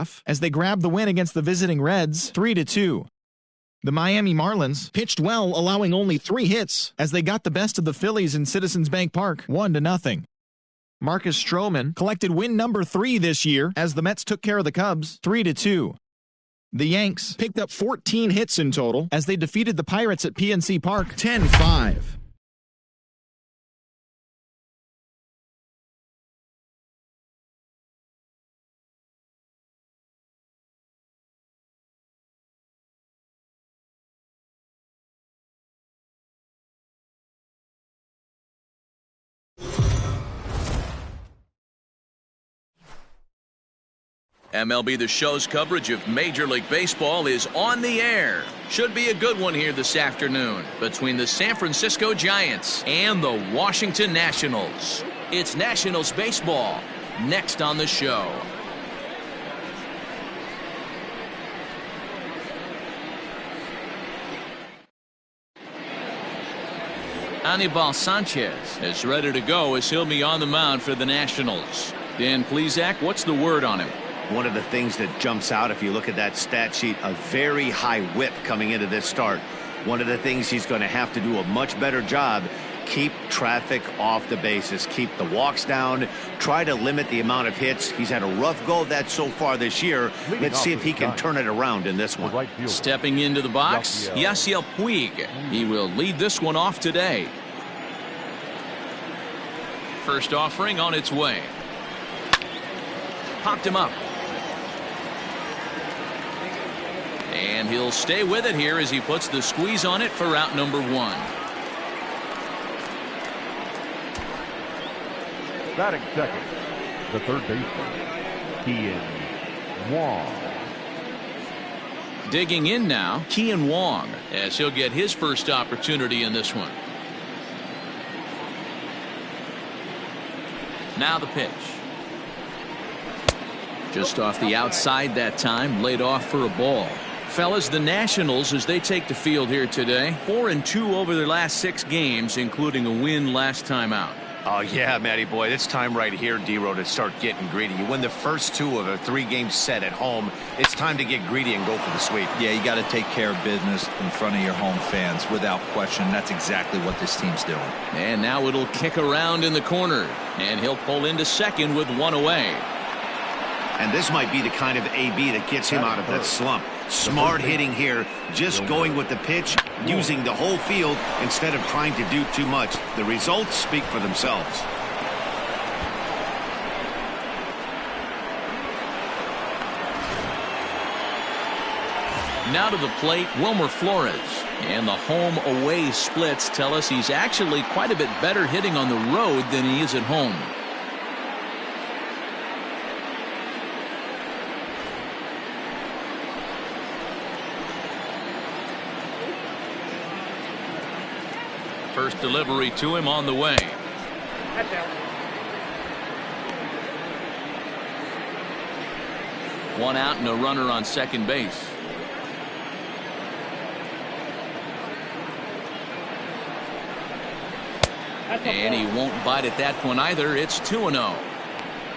half as they grabbed the win against the visiting Reds 3-2. The Miami Marlins pitched well, allowing only 3 hits as they got the best of the Phillies in Citizens Bank Park 1-0. Marcus Stroman collected win number 3 this year as the Mets took care of the Cubs 3-2. The Yanks picked up 14 hits in total as they defeated the Pirates at PNC Park 10-5. MLB The Show's coverage of Major League Baseball is on the air. Should be a good one here this afternoon between the San Francisco Giants and the Washington Nationals. It's Nationals baseball next on the show. Anibal Sanchez is ready to go as he'll be on the mound for the Nationals. Dan Plesac, what's the word on him? One of the things that jumps out if you look at that stat sheet, a very high whip coming into this start. One of the things he's going to have to do a much better job, keep traffic off the bases, keep the walks down, try to limit the amount of hits. He's had a rough go of that so far this year. Let's see if he can turn it around in this one. Stepping into the box, Yasiel Puig. He will lead this one off today. First offering on its way. Popped him up. And he'll stay with it here as he puts the squeeze on it for out number 1. Batting second, the third baseman, Kian Wong. Digging in now, Kian Wong, as he'll get his first opportunity in this one. Now the pitch. Just off the outside that time, laid off for a ball. Fellas, the Nationals, as they take the field here today, 4-2 over their last 6 games, including a win last time out. Oh, yeah, Matty boy, it's time right here, D-Row, to start getting greedy. You win the first 2 of a 3-game set at home. It's time to get greedy and go for the sweep. Yeah, you got to take care of business in front of your home fans without question. That's exactly what this team's doing. And now it'll kick around in the corner, and he'll pull into second with 1 away. And this might be the kind of AB that gets him out of that slump. Smart hitting here, just going with the pitch, using the whole field instead of trying to do too much. The results speak for themselves. Now to the plate, Wilmer Flores. And the home-away splits tell us he's actually quite a bit better hitting on the road than he is at home. First delivery to him on the way. One out and a runner on second base. And he won't bite at that one either. It's 2-0.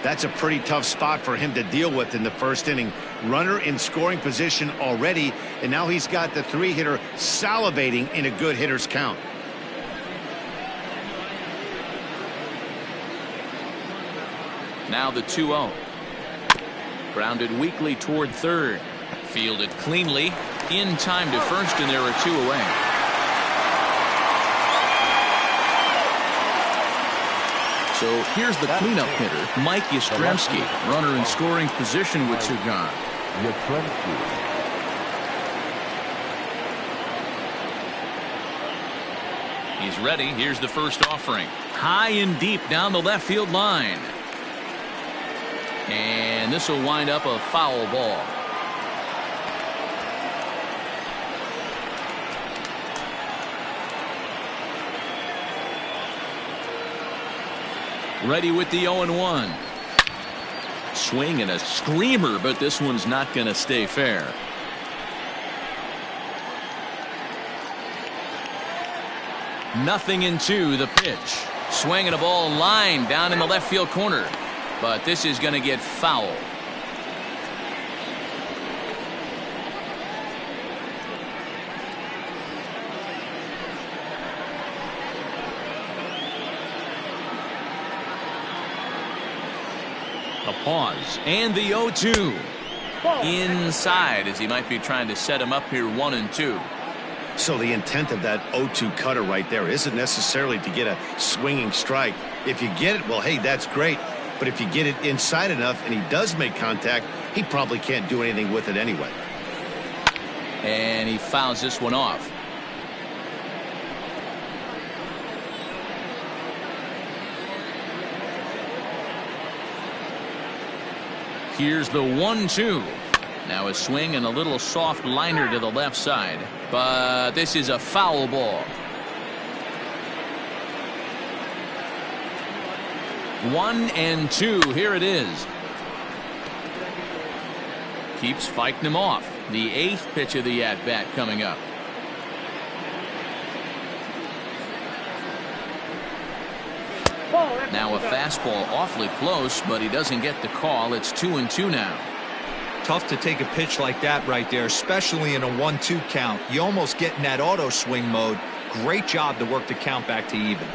That's a pretty tough spot for him to deal with in the first inning. Runner in scoring position already, and now he's got the 3-hitter salivating in a good hitter's count. Now the 2-0. Grounded weakly toward third. Fielded cleanly. In time to first, and there are 2 away. So here's the cleanup hitter, Mike Yastrzemski. Runner in scoring position with 2 gone. He's ready. Here's the first offering. High and deep down the left field line. And this will wind up a foul ball. Ready with the 0-1. Swing and a screamer, but this one's not going to stay fair. Nothing in 2, the pitch. Swinging a ball line down in the left field corner. But this is going to get foul. A pause. And the 0-2. Inside, as he might be trying to set him up here 1-2. So the intent of that 0-2 cutter right there isn't necessarily to get a swinging strike. If you get it, well, hey, that's great. But if you get it inside enough and he does make contact, he probably can't do anything with it anyway. And he fouls this one off. Here's the 1-2. Now a swing and a little soft liner to the left side. But this is a foul ball. 1-2. Here it is. Keeps fighting him off. The 8th pitch of the at-bat coming up. Now a fastball awfully close, but he doesn't get the call. It's 2-2 now. Tough to take a pitch like that right there, especially in a 1-2 count. You almost get in that auto swing mode. Great job to work the count back to even.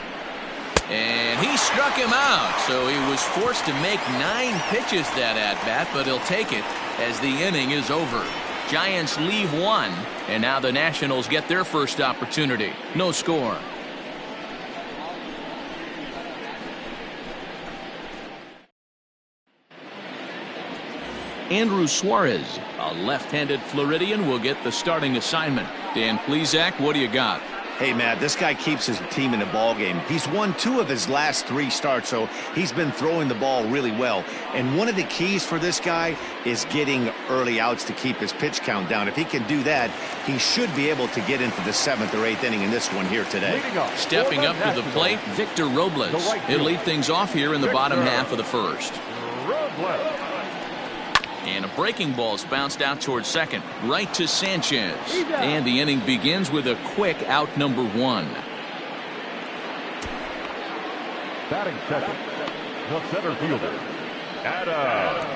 And he struck him out, so he was forced to make 9 pitches that at-bat, but he'll take it as the inning is over. Giants leave 1, and now the Nationals get their first opportunity. No score. Andrew Suarez, a left-handed Floridian, will get the starting assignment. Dan Plesac, what do you got? Hey, Matt, this guy keeps his team in the ball game. He's won 2 of his last 3 starts, so he's been throwing the ball really well. And one of the keys for this guy is getting early outs to keep his pitch count down. If he can do that, he should be able to get into the 7th or 8th inning in this one here today. Stepping up to the plate, Victor Robles. He'll lead things off here in the bottom half of the first. And a breaking ball's bounced out towards second, right to Sanchez. And the inning begins with a quick out number 1. Batting second, the center fielder, Adam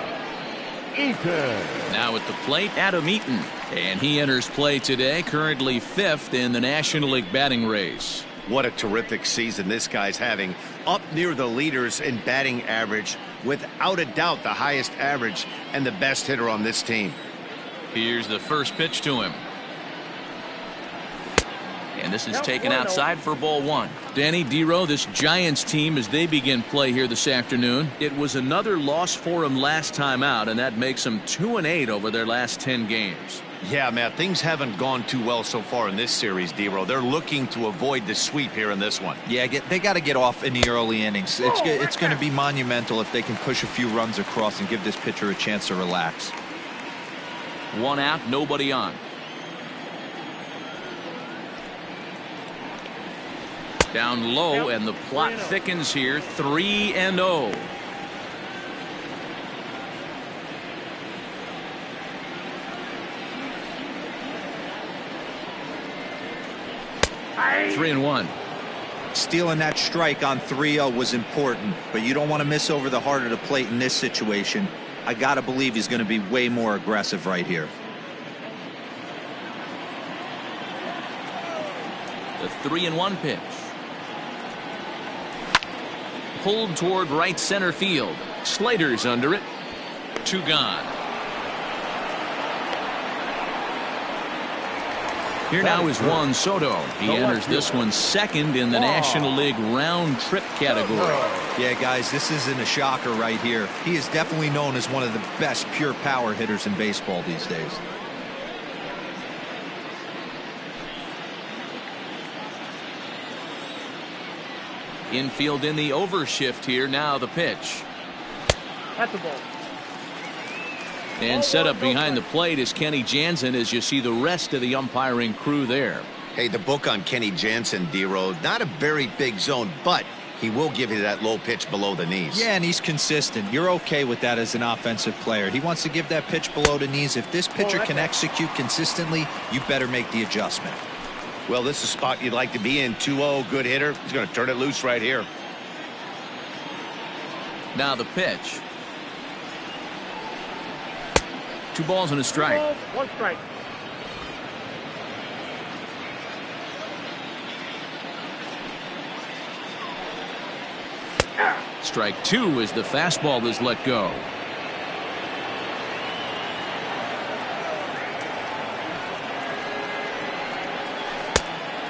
Eaton. Now at the plate, Adam Eaton. And he enters play today, currently 5th in the National League batting race. What a terrific season this guy's having. Up near the leaders in batting average. Without a doubt, the highest average and the best hitter on this team. Here's the first pitch to him. And this is taken outside for ball 1. Danny Dero, this Giants team, as they begin play here this afternoon, it was another loss for them last time out, and that makes them 2-8 over their last 10 games. Yeah, Matt, things haven't gone too well so far in this series, Dero. They're looking to avoid the sweep here in this one. Yeah, they got to get off in the early innings. It's going to be monumental if they can push a few runs across and give this pitcher a chance to relax. 1 out, nobody on. Down low, and the plot thickens here. 3-0. Three and 1. Stealing that strike on 3-0 was important, but you don't want to miss over the heart of the plate in this situation. I got to believe he's going to be way more aggressive right here. The 3-1 pitch. Pulled toward right center field. Slater's under it. 2 gone. Here now is Juan Soto. He enters this one 2nd in the National League round trip category. Yeah, guys, this isn't a shocker right here. He is definitely known as one of the best pure power hitters in baseball these days. Infield in the overshift here. Now the pitch. That's the ball. And set up behind the plate is Kenny Jansen, as you see the rest of the umpiring crew there. Hey, the book on Kenny Jansen, D-Row, not a very big zone, but he will give you that low pitch below the knees. Yeah, and he's consistent. You're okay with that as an offensive player. He wants to give that pitch below the knees. If this pitcher can execute consistently, you better make the adjustment. Well, this is a spot you'd like to be in. 2-0, good hitter. He's going to turn it loose right here. Now the pitch. 2 balls and a strike. 1 strike. Strike two as the fastball is let go.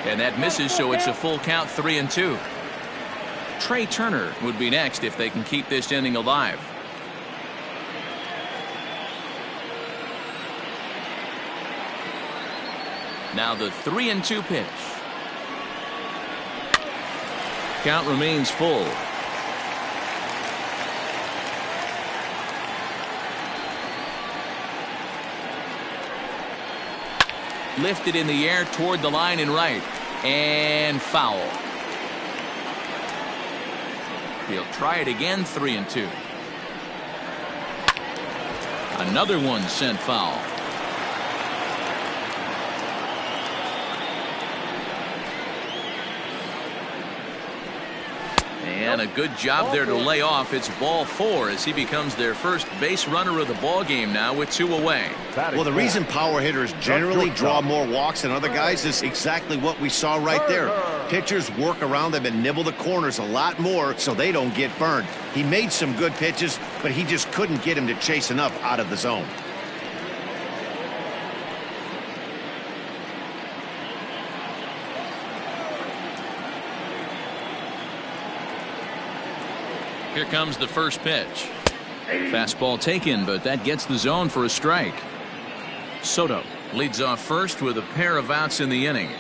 And that misses, so it's a full count, 3-2. Trey Turner would be next if they can keep this inning alive. Now the 3-2 pitch. Count remains full. Lifted in the air toward the line and right. And foul. He'll try it again, 3-2. Another one sent foul. And a good job there to lay off. It's ball 4 as he becomes their first base runner of the ball game now with 2 away. Well, the reason power hitters generally draw more walks than other guys is exactly what we saw right there. Pitchers work around them and nibble the corners a lot more so they don't get burned. He made some good pitches, but he just couldn't get him to chase enough out of the zone. Here comes the first pitch. Fastball taken, but that gets the zone for a strike. Soto leads off first with a pair of outs in the inning.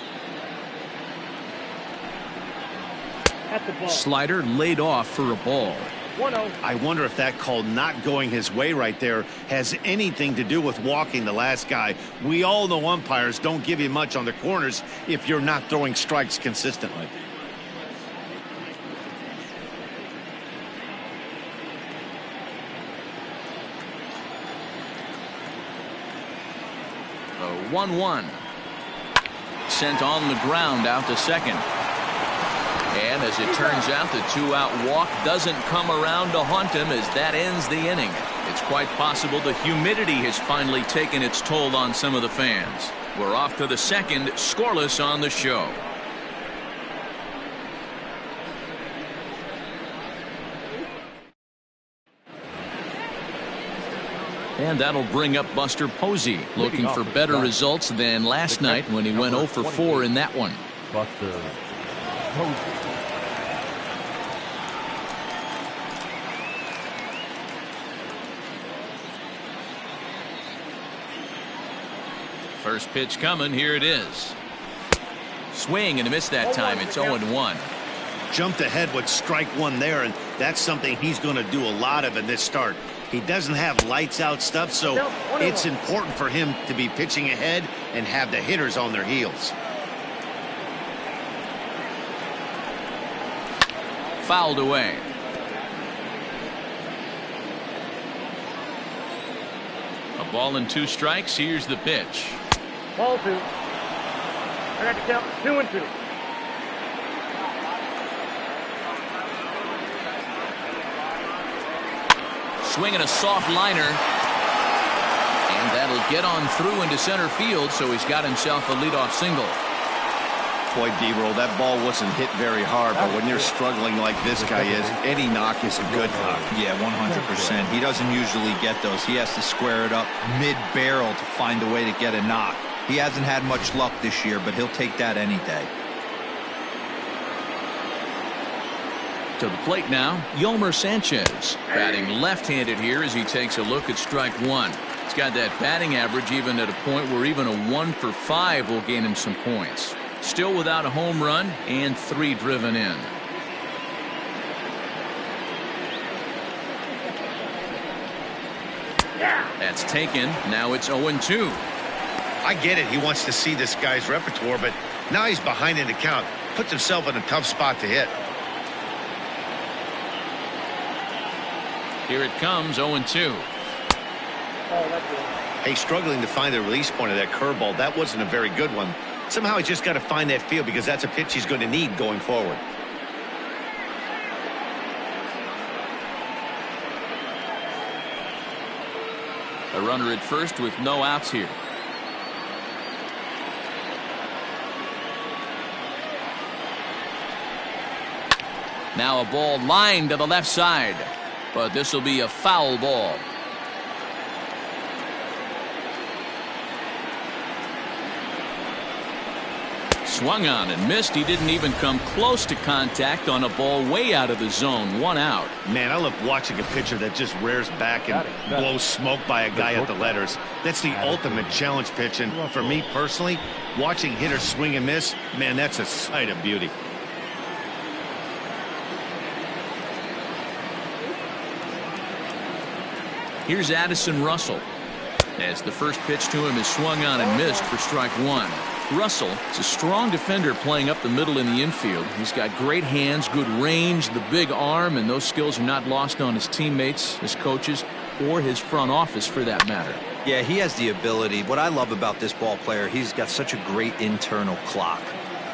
Slider laid off for a ball. 1-0. I wonder if that call not going his way right there has anything to do with walking the last guy. We all know umpires don't give you much on the corners if you're not throwing strikes consistently. A 1-1. Sent on the ground out to second. And as it turns out, the 2-out walk doesn't come around to haunt him as that ends the inning. It's quite possible the humidity has finally taken its toll on some of the fans. We're off to the second, scoreless on the show. And that'll bring up Buster Posey, looking for better results than last night when he went 0 for 4 in that one. Buster Posey. First pitch coming. Here it is. Swing and a miss that time. It's 0-1. Jumped ahead with strike one there, and that's something he's going to do a lot of in this start. He doesn't have lights out stuff, so it's important for him to be pitching ahead and have the hitters on their heels. Fouled away. A ball and 2 strikes. Here's the pitch. Ball 2. I got to count 2-2. Swinging a soft liner. And that'll get on through into center field, so he's got himself a leadoff single. Boy, D-roll, that ball wasn't hit very hard, but when you're struggling like this guy is, any knock is a good knock. Yeah, 100%. He doesn't usually get those. He has to square it up mid-barrel to find a way to get a knock. He hasn't had much luck this year, but he'll take that any day. To the plate now, Yolmer Sanchez, batting left-handed here as he takes a look at strike 1. He's got that batting average even at a point where even a 1 for 5 will gain him some points. Still without a home run and 3 driven in. That's taken. Now it's 0-2. I get it. He wants to see this guy's repertoire, but now he's behind in the count. Puts himself in a tough spot to hit. Here it comes, 0-2. Hey, struggling to find the release point of that curveball. That wasn't a very good one. Somehow he's just got to find that feel because that's a pitch he's going to need going forward. A runner at first with no outs here. Now a ball lined to the left side, but this will be a foul ball. Swung on and missed. He didn't even come close to contact on a ball way out of the zone. 1 out. Man, I love watching a pitcher that just rears back and blows smoke by a guy at the letters. That's the ultimate challenge pitch. And for me personally, watching hitters swing and miss, man, that's a sight of beauty. Here's Addison Russell, as the first pitch to him is swung on and missed for strike 1. Russell is a strong defender playing up the middle in the infield. He's got great hands, good range, the big arm, and those skills are not lost on his teammates, his coaches, or his front office for that matter. Yeah, he has the ability. What I love about this ball player, he's got such a great internal clock.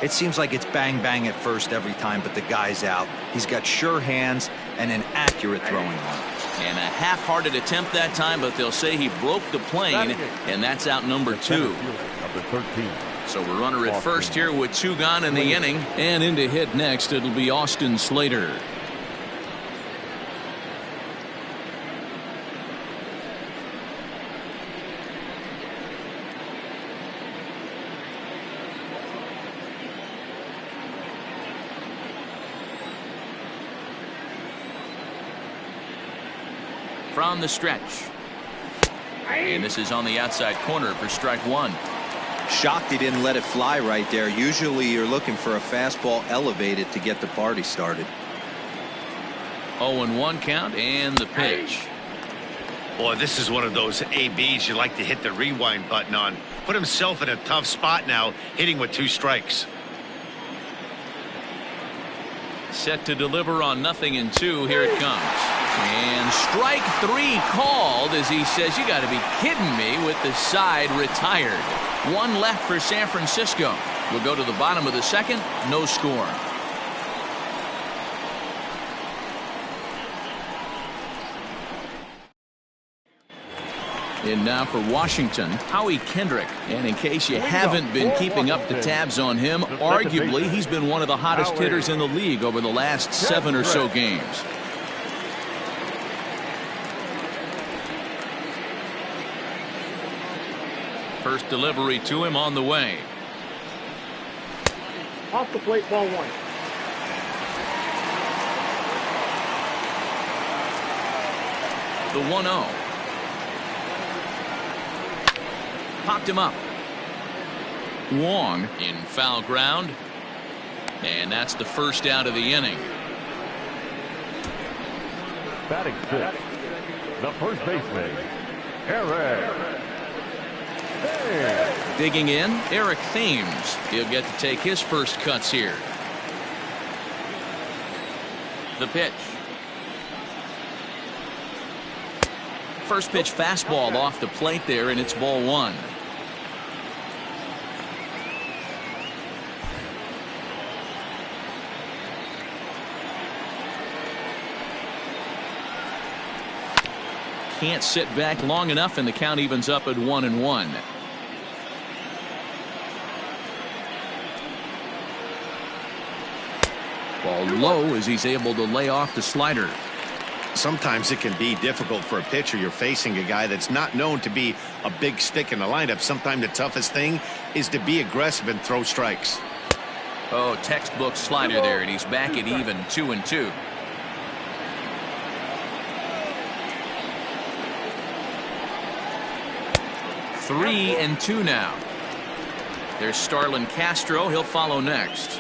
It seems like it's bang bang at first every time, but the guy's out. He's got sure hands and an accurate throwing arm. And a half-hearted attempt that time, but they'll say he broke the plane, and that's out number 2. So we're runner at first here with 2 gone in the inning, and in to hit next, it'll be Austin Slater. From the stretch. And this is on the outside corner for strike 1. Shocked he didn't let it fly right there. Usually you're looking for a fastball elevated to get the party started. 0-1 count and the pitch. Boy, this is one of those ABs you like to hit the rewind button on. Put himself in a tough spot now, hitting with 2 strikes. Set to deliver on 0-2. Here it comes. And strike 3 called as he says, you got to be kidding me, with the side retired. 1 left for San Francisco. We'll go to the bottom of the second. No score. And now for Washington, Howie Kendrick. And in case you haven't been keeping up the tabs on him, arguably he's been one of the hottest hitters in the league over the last 7 or so games. First delivery to him on the way. Off the plate, ball 1. The 1-0. Popped him up. Wong in foul ground. And that's the first out of the inning. Batting 6, the first baseman, Eric. Digging in, Eric Thames. He'll get to take his first cuts here. The pitch. First pitch fastball off the plate there, and it's ball 1. Can't sit back long enough, and the count evens up at 1-1. Ball low as he's able to lay off the slider. Sometimes it can be difficult for a pitcher. You're facing a guy that's not known to be a big stick in the lineup. Sometimes the toughest thing is to be aggressive and throw strikes. Oh, textbook slider there, and he's back at even 2-2. Three and 2 now. There's Starlin Castro. He'll follow next.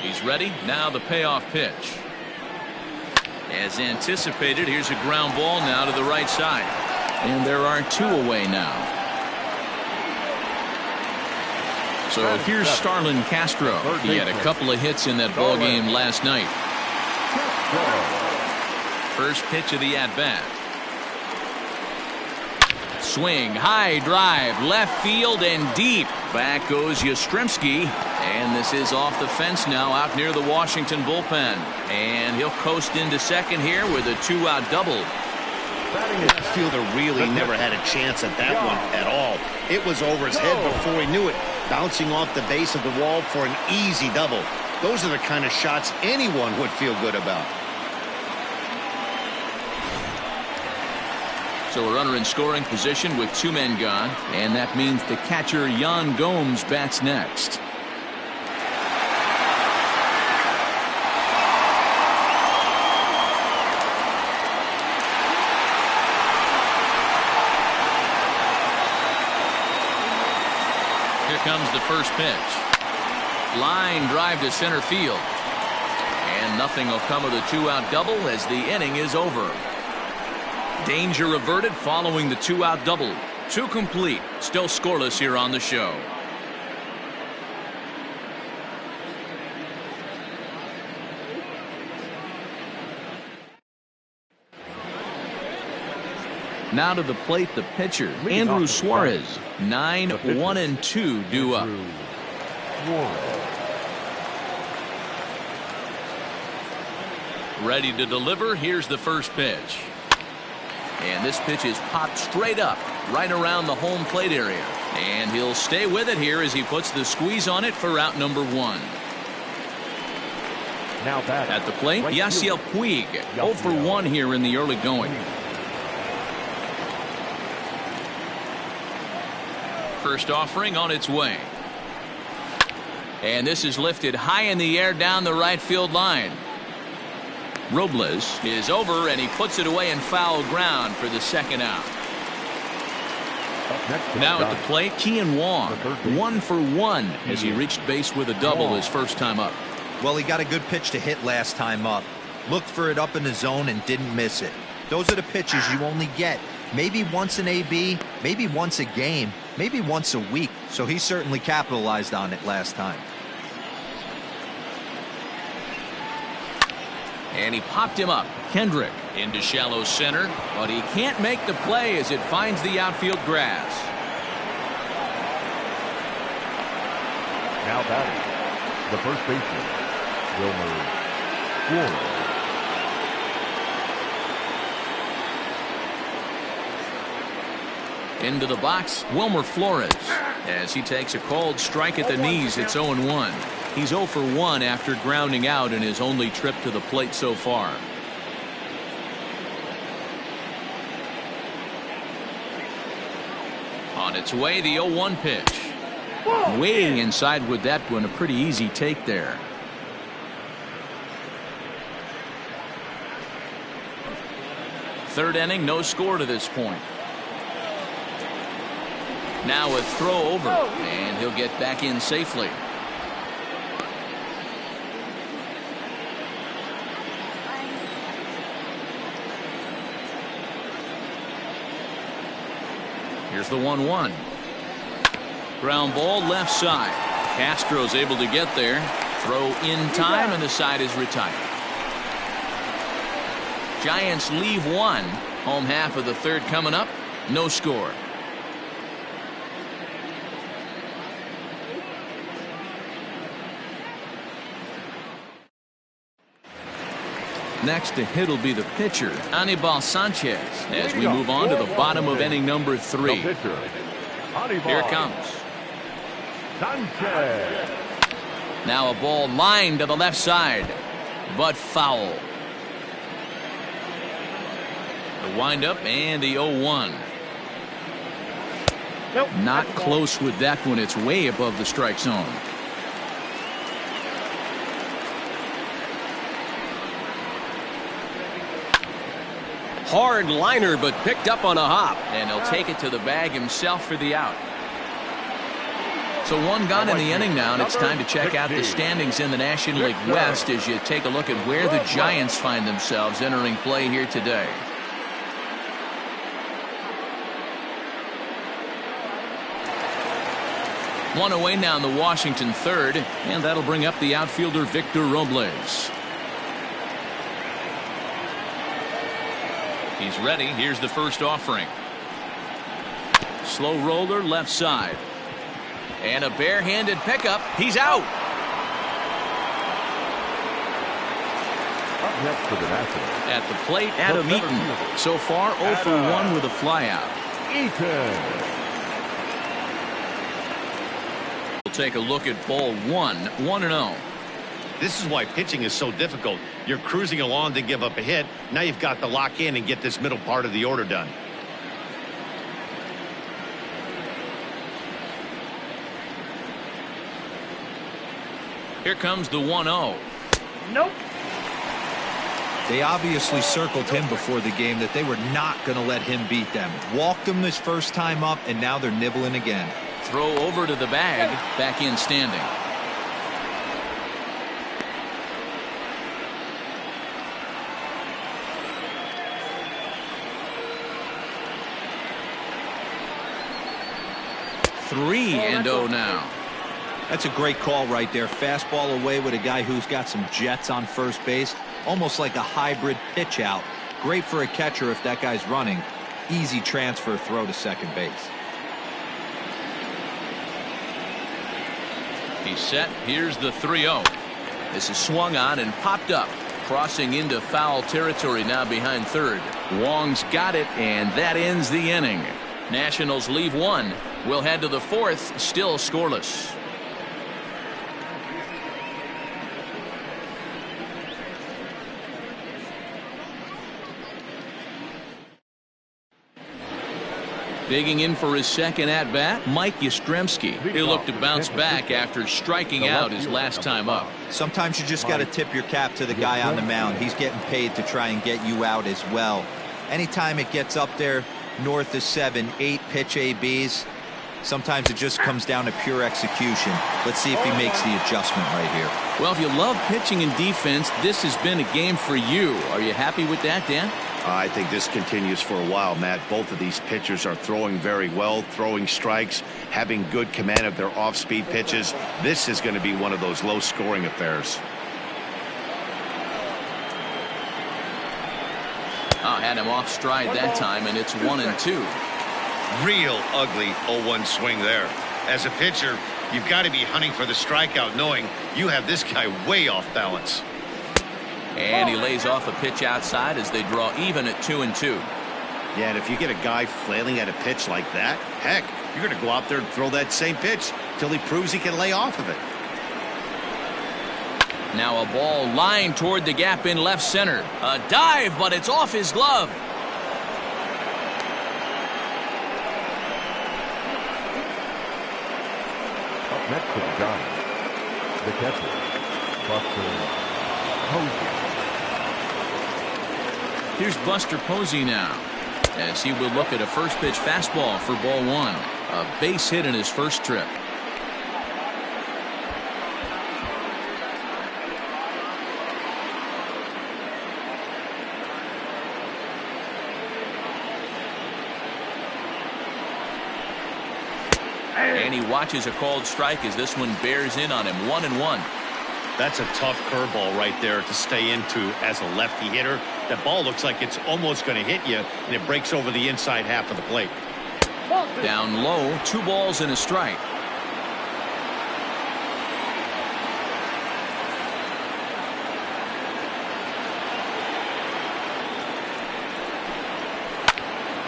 He's ready. Now the payoff pitch. As anticipated, here's a ground ball now to the right side. And there are 2 away now. So here's Starlin Castro. He had a couple of hits in that ball game last night. First pitch of the at-bat. Swing, high drive, left field and deep. Back goes Yastrzemski. And this is off the fence now, out near the Washington bullpen. And he'll coast into second here with a 2-out double. The fielder really never had a chance at that one at all. It was over his head before he knew it. bouncing off the base of the wall for an easy double. Those are the kind of shots anyone would feel good about. So a runner in scoring position with 2 men gone, and that means the catcher Yan Gomes bats next. Here comes the first pitch. Line drive to center field. And nothing will come of the 2-out double as the inning is over. Danger averted following the 2-out double. 2 complete. Still scoreless here on the show. Now to the plate, the pitcher, Andrew Suarez. 9-1-2 due up. Ready to deliver. Here's the first pitch. And this pitch is popped straight up, right around the home plate area. And he'll stay with it here as he puts the squeeze on it for out number 1. Now back at the plate, Yasiel Puig. 0 for 1 here in the early going. First offering on its way. And this is lifted high in the air down the right field line. Robles is over, and he puts it away in foul ground for the second out. Now at the plate, Kian Wong. 1 for 1 as he reached base with a double his first time up. Well, he got a good pitch to hit last time up. Looked for it up in the zone and didn't miss it. Those are the pitches you only get maybe once an AB, maybe once a game, maybe once a week. So he certainly capitalized on it last time. And he popped him up. Kendrick into shallow center, but he can't make the play as it finds the outfield grass. Now batting, the first baseman, Wilmer Flores. Into the box, Wilmer Flores. As he takes a cold strike at the knees, it's 0-1. He's 0 for 1 after grounding out in his only trip to the plate so far. On its way, the 0-1 pitch. Waiting inside with that one, a pretty easy take there. Third inning, no score to this point. Now a throw over, and he'll get back in safely. Here's the 1-1. Ground ball left side. Castro's able to get there. Throw in time, and the side is retired. Giants leave 1. Home half of the third coming up. No score. Next to hit will be the pitcher, Anibal Sanchez, as we move on to the bottom of inning number 3. Here it comes. Sanchez. Now a ball lined to the left side, but foul. The windup and the 0-1. Nope. Not close with that one. It's way above the strike zone. Hard liner, but picked up on a hop. And he'll take it to the bag himself for the out. So 1 gone in the inning now, and it's time to check out the standings in the National League West as you take a look at where the Giants find themselves entering play here today. One away now in the Washington third, and that'll bring up the outfielder Victor Robles. He's ready. Here's the first offering. Slow roller left side. And a barehanded pickup. He's out. Up next for the Nationals. At the plate, Adam Eaton. So far 0 for 1 with a flyout. Eaton. take a look at ball one, 1-0. This is why pitching is so difficult. You're cruising along to give up a hit. Now you've got to lock in and get this middle part of the order done. Here comes the 1-0. Nope. They obviously circled him before the game that they were not going to let him beat them. Walked him this first time up, and now they're nibbling again. Throw over to the bag, back in standing. Three and 0 now. That's a great call right there. Fastball away with a guy who's got some jets on first base. Almost like a hybrid pitch out. Great for a catcher if that guy's running. Easy transfer throw to second base. He's set. Here's the 3-0. This is swung on and popped up. Crossing into foul territory now behind third. Wong's got it, and that ends the inning. Nationals leave one. We'll head to the fourth, still scoreless. Digging in for his second at-bat, Mike Yastrzemski. He'll look to bounce back after striking out his last time up. Sometimes you just got to tip your cap to the guy on the mound. He's getting paid to try and get you out as well. Anytime it gets up there north of 7, 8 pitch ABs, sometimes it just comes down to pure execution. Let's see if he makes the adjustment right here. Well, if you love pitching and defense, this has been a game for you. Are you happy with that, Dan? I think this continues for a while, Matt. Both of these pitchers are throwing very well, throwing strikes, having good command of their off-speed pitches. This is going to be one of those low-scoring affairs. Had him off stride that time, and it's 1-2. Real ugly 0-1 swing there. As a pitcher, you've got to be hunting for the strikeout, knowing you have this guy way off balance. And he lays off a pitch outside as they draw even at 2-2. Yeah, and if you get a guy flailing at a pitch like that, heck, you're going to go out there and throw that same pitch till he proves he can lay off of it. Now a ball lined toward the gap in left center. A dive, but it's off his glove. Up next to the Giants, the catcher, Buster Posey. Here's Buster Posey now, as he will look at a first pitch fastball for ball one. A base hit in his first trip. And he watches a called strike as this one bears in on him. 1-1. That's a tough curveball right there to stay into as a lefty hitter. That ball looks like it's almost going to hit you, and it breaks over the inside half of the plate. Down low, 2 balls and a strike.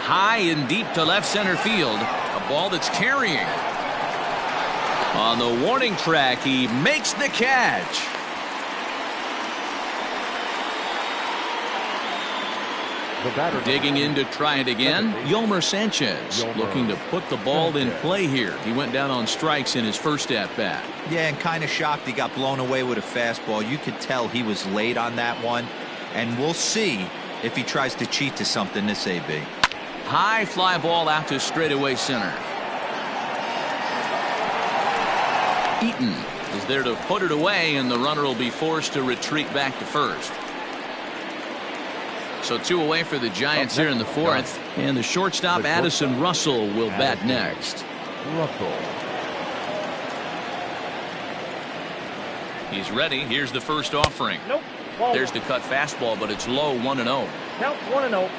High and deep to left center field. A ball that's carrying. On the warning track, he makes the catch. Digging in to try it again, Yolmer Sanchez looking to put the ball in play here. He went down on strikes in his first at-bat. Yeah, and kind of shocked he got blown away with a fastball. You could tell he was late on that one, and we'll see if he tries to cheat to something this AB. High fly ball out to straightaway center. Eaton is there to put it away, and the runner will be forced to retreat back to first. So 2 away for the Giants here in the fourth, and the shortstop Addison Russell will bat next. He's ready. Here's the first offering. Nope. There's the cut fastball, but it's low. 1-0. Count 1-0.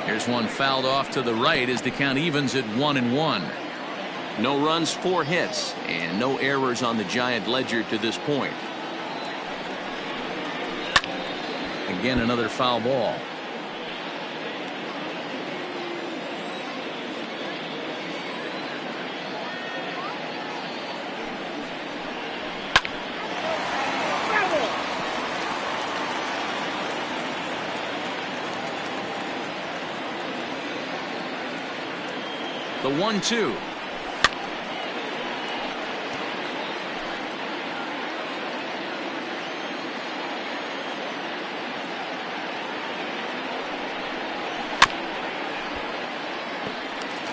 Here's one fouled off to the right as the count evens at 1-1. No runs, 4 hits, and no errors on the Giant ledger to this point. Again, another foul ball. The 1-2.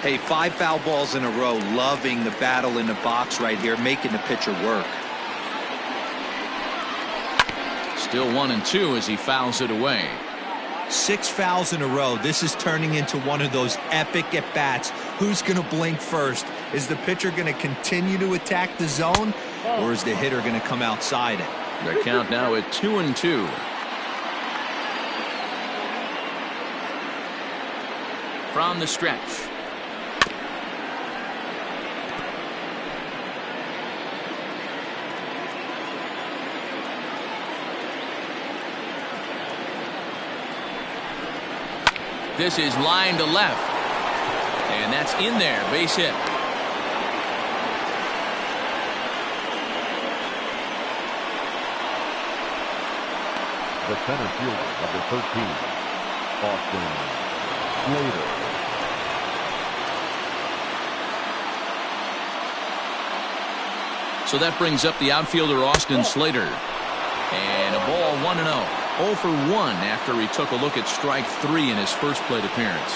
Hey, 5 foul balls in a row. Loving the battle in the box right here, making the pitcher work. Still 1-2 as he fouls it away. 6 fouls in a row. This is turning into one of those epic at-bats. Who's going to blink first? Is the pitcher going to continue to attack the zone, or is the hitter going to come outside it? The count now at 2-2. From the stretch. This is line to left. And that's in there. Base hit. The center fielder, number 13, Austin Slater. So that brings up the outfielder Austin Slater. And a ball 1-0. 0 for 1 after he took a look at strike 3 in his first plate appearance.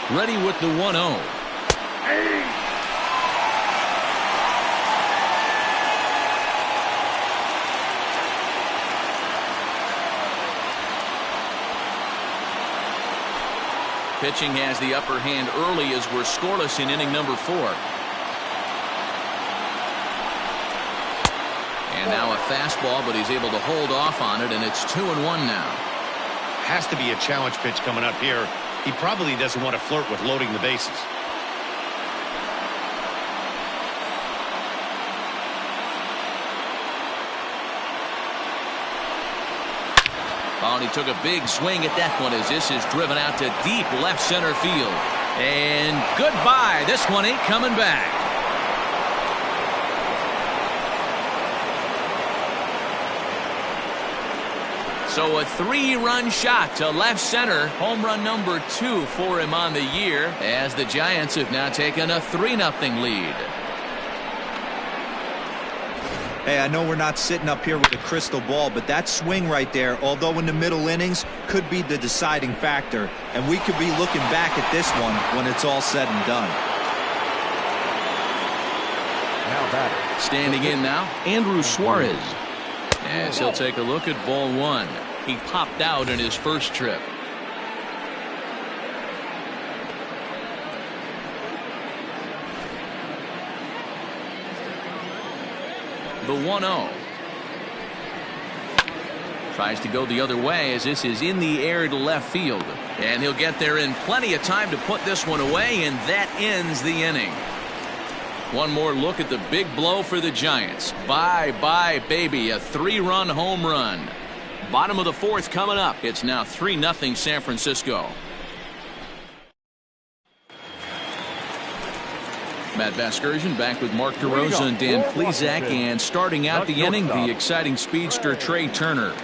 Ready with the 1-0. Pitching has the upper hand early as we're scoreless in inning number 4. And now a fastball, but he's able to hold off on it, and it's 2-1 now. Has to be a challenge pitch coming up here. He probably doesn't want to flirt with loading the bases. Oh, and he took a big swing at that one as this is driven out to deep left center field. And goodbye. This one ain't coming back. So a 3-run shot to left center. Home run number 2 for him on the year as the Giants have now taken a 3-0 lead. Hey, I know we're not sitting up here with a crystal ball, but that swing right there, although in the middle innings, could be the deciding factor. And we could be looking back at this one when it's all said and done. Now batter. Standing in now, Andrew Suarez. As he'll take a look at ball 1. He popped out in his first trip. The 1-0. Tries to go the other way as this is in the air to left field. And he'll get there in plenty of time to put this one away, and that ends the inning. One more look at the big blow for the Giants. Bye-bye, baby. A 3-run home run. Bottom of the 4th coming up. It's now 3-0 San Francisco. Matt Vasgersian back with Mark DeRosa and Dan Plesac, and starting out the inning, the exciting speedster Trey Turner.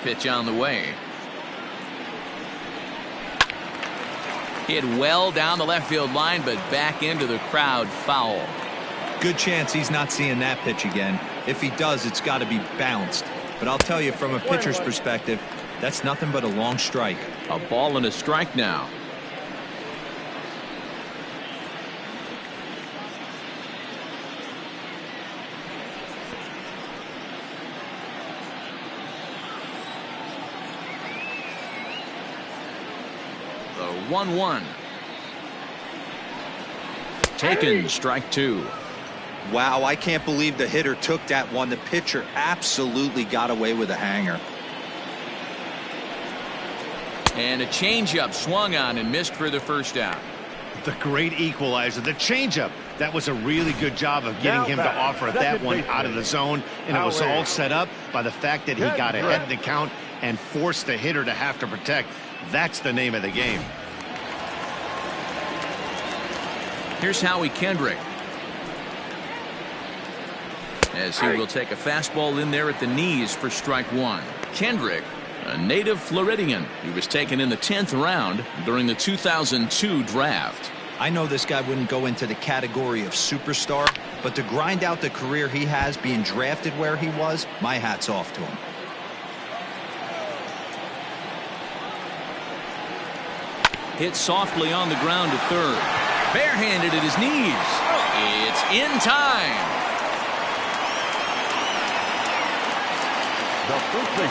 Pitch on the way. Hit well down the left field line, but back into the crowd foul. Good chance he's not seeing that pitch again. If he does, it's got to be bounced. But I'll tell you, from a pitcher's perspective, that's nothing but a long strike. A ball and a strike now. The 1-1. Taken, strike 2. Wow, I can't believe the hitter took that one. The pitcher absolutely got away with a hanger. And a changeup swung on and missed for the first out. The great equalizer, the changeup. That was a really good job of getting him to offer that one out of the zone, and it was all set up by the fact that he got ahead in the count and force the hitter to have to protect. That's the name of the game. Here's Howie Kendrick. As he will take a fastball in there at the knees for strike one. Kendrick, a native Floridian. He was taken in the 10th round during the 2002 draft. I know this guy wouldn't go into the category of superstar, but to grind out the career he has being drafted where he was, my hat's off to him. Hit softly on the ground to third. Barehanded at his knees. It's in time.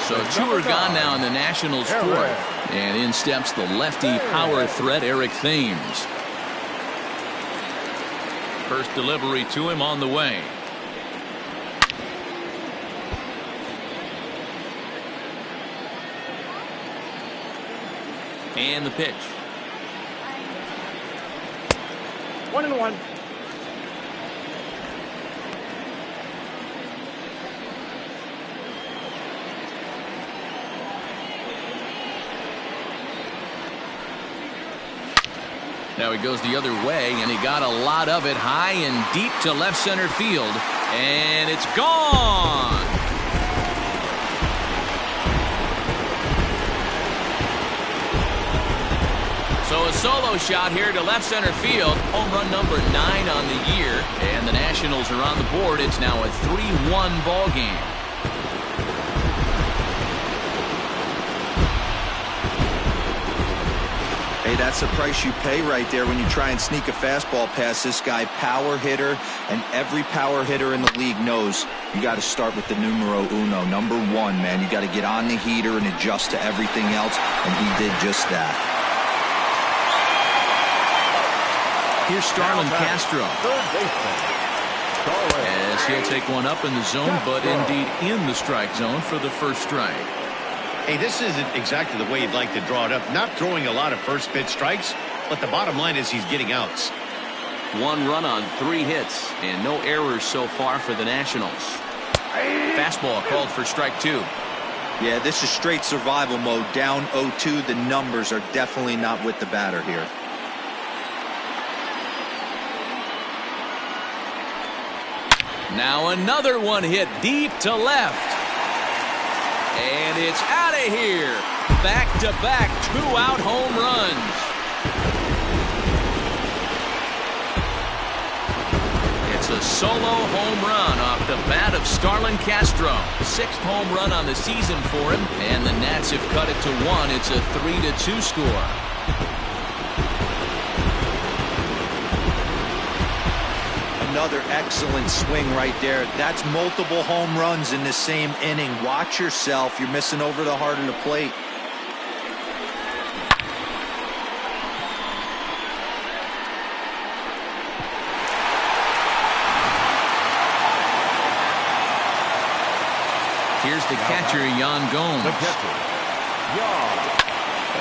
So two are gone now in the Nationals' fourth. And in steps the lefty power threat, Eric Thames. First delivery to him on the way. And the pitch. 1-1. Now he goes the other way, and he got a lot of it high and deep to left center field. And it's gone. So a solo shot here to left center field. Home run number 9 on the year. And the Nationals are on the board. It's now a 3-1 ball game. Hey, that's the price you pay right there when you try and sneak a fastball past this guy. Power hitter, and every power hitter in the league knows you got to start with the numero uno, number 1, man. You got to get on the heater and adjust to everything else, and he did just that. Here's Starlin Castro. As he'll take one up in the zone, but indeed in the strike zone for the first strike. Hey, this isn't exactly the way you'd like to draw it up. Not throwing a lot of first pitch strikes, but the bottom line is he's getting outs. 1 run on 3 hits and no errors so far for the Nationals. Fastball called for strike 2. Yeah, this is straight survival mode. Down 0-2. The numbers are definitely not with the batter here. Now another one hit deep to left. And it's out of here. Back-to-back 2-out home runs. It's a solo home run off the bat of Starlin Castro. 6th home run on the season for him. And the Nats have cut it to 1. It's a 3-2 score. Another excellent swing right there. That's multiple home runs in the same inning. Watch yourself. You're missing over the heart of the plate. Here's the catcher, Yan Gomes.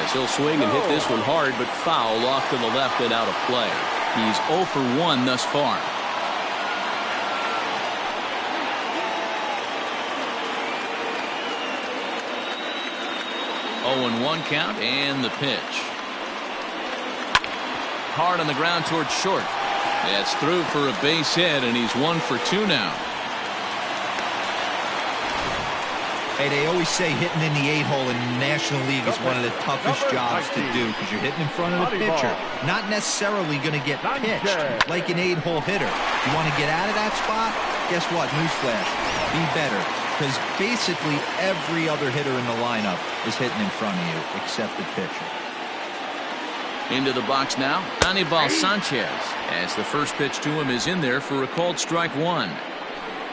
As he'll swing and hit this one hard, but foul off to the left and out of play. He's 0 for 1 thus far. 0-1 count, and the pitch. Hard on the ground towards short. That's through for a base hit, and he's 1 for 2 now. Hey, they always say hitting in the 8-hole in the National League is one of the toughest jobs to do because you're hitting in front of the pitcher. Not necessarily going to get pitched like an 8-hole hitter. You want to get out of that spot? Guess what? Newsflash. Be better. Because basically every other hitter in the lineup is hitting in front of you except the pitcher. Into the box now, Anibal Sanchez, as the first pitch to him is in there for a called strike 1.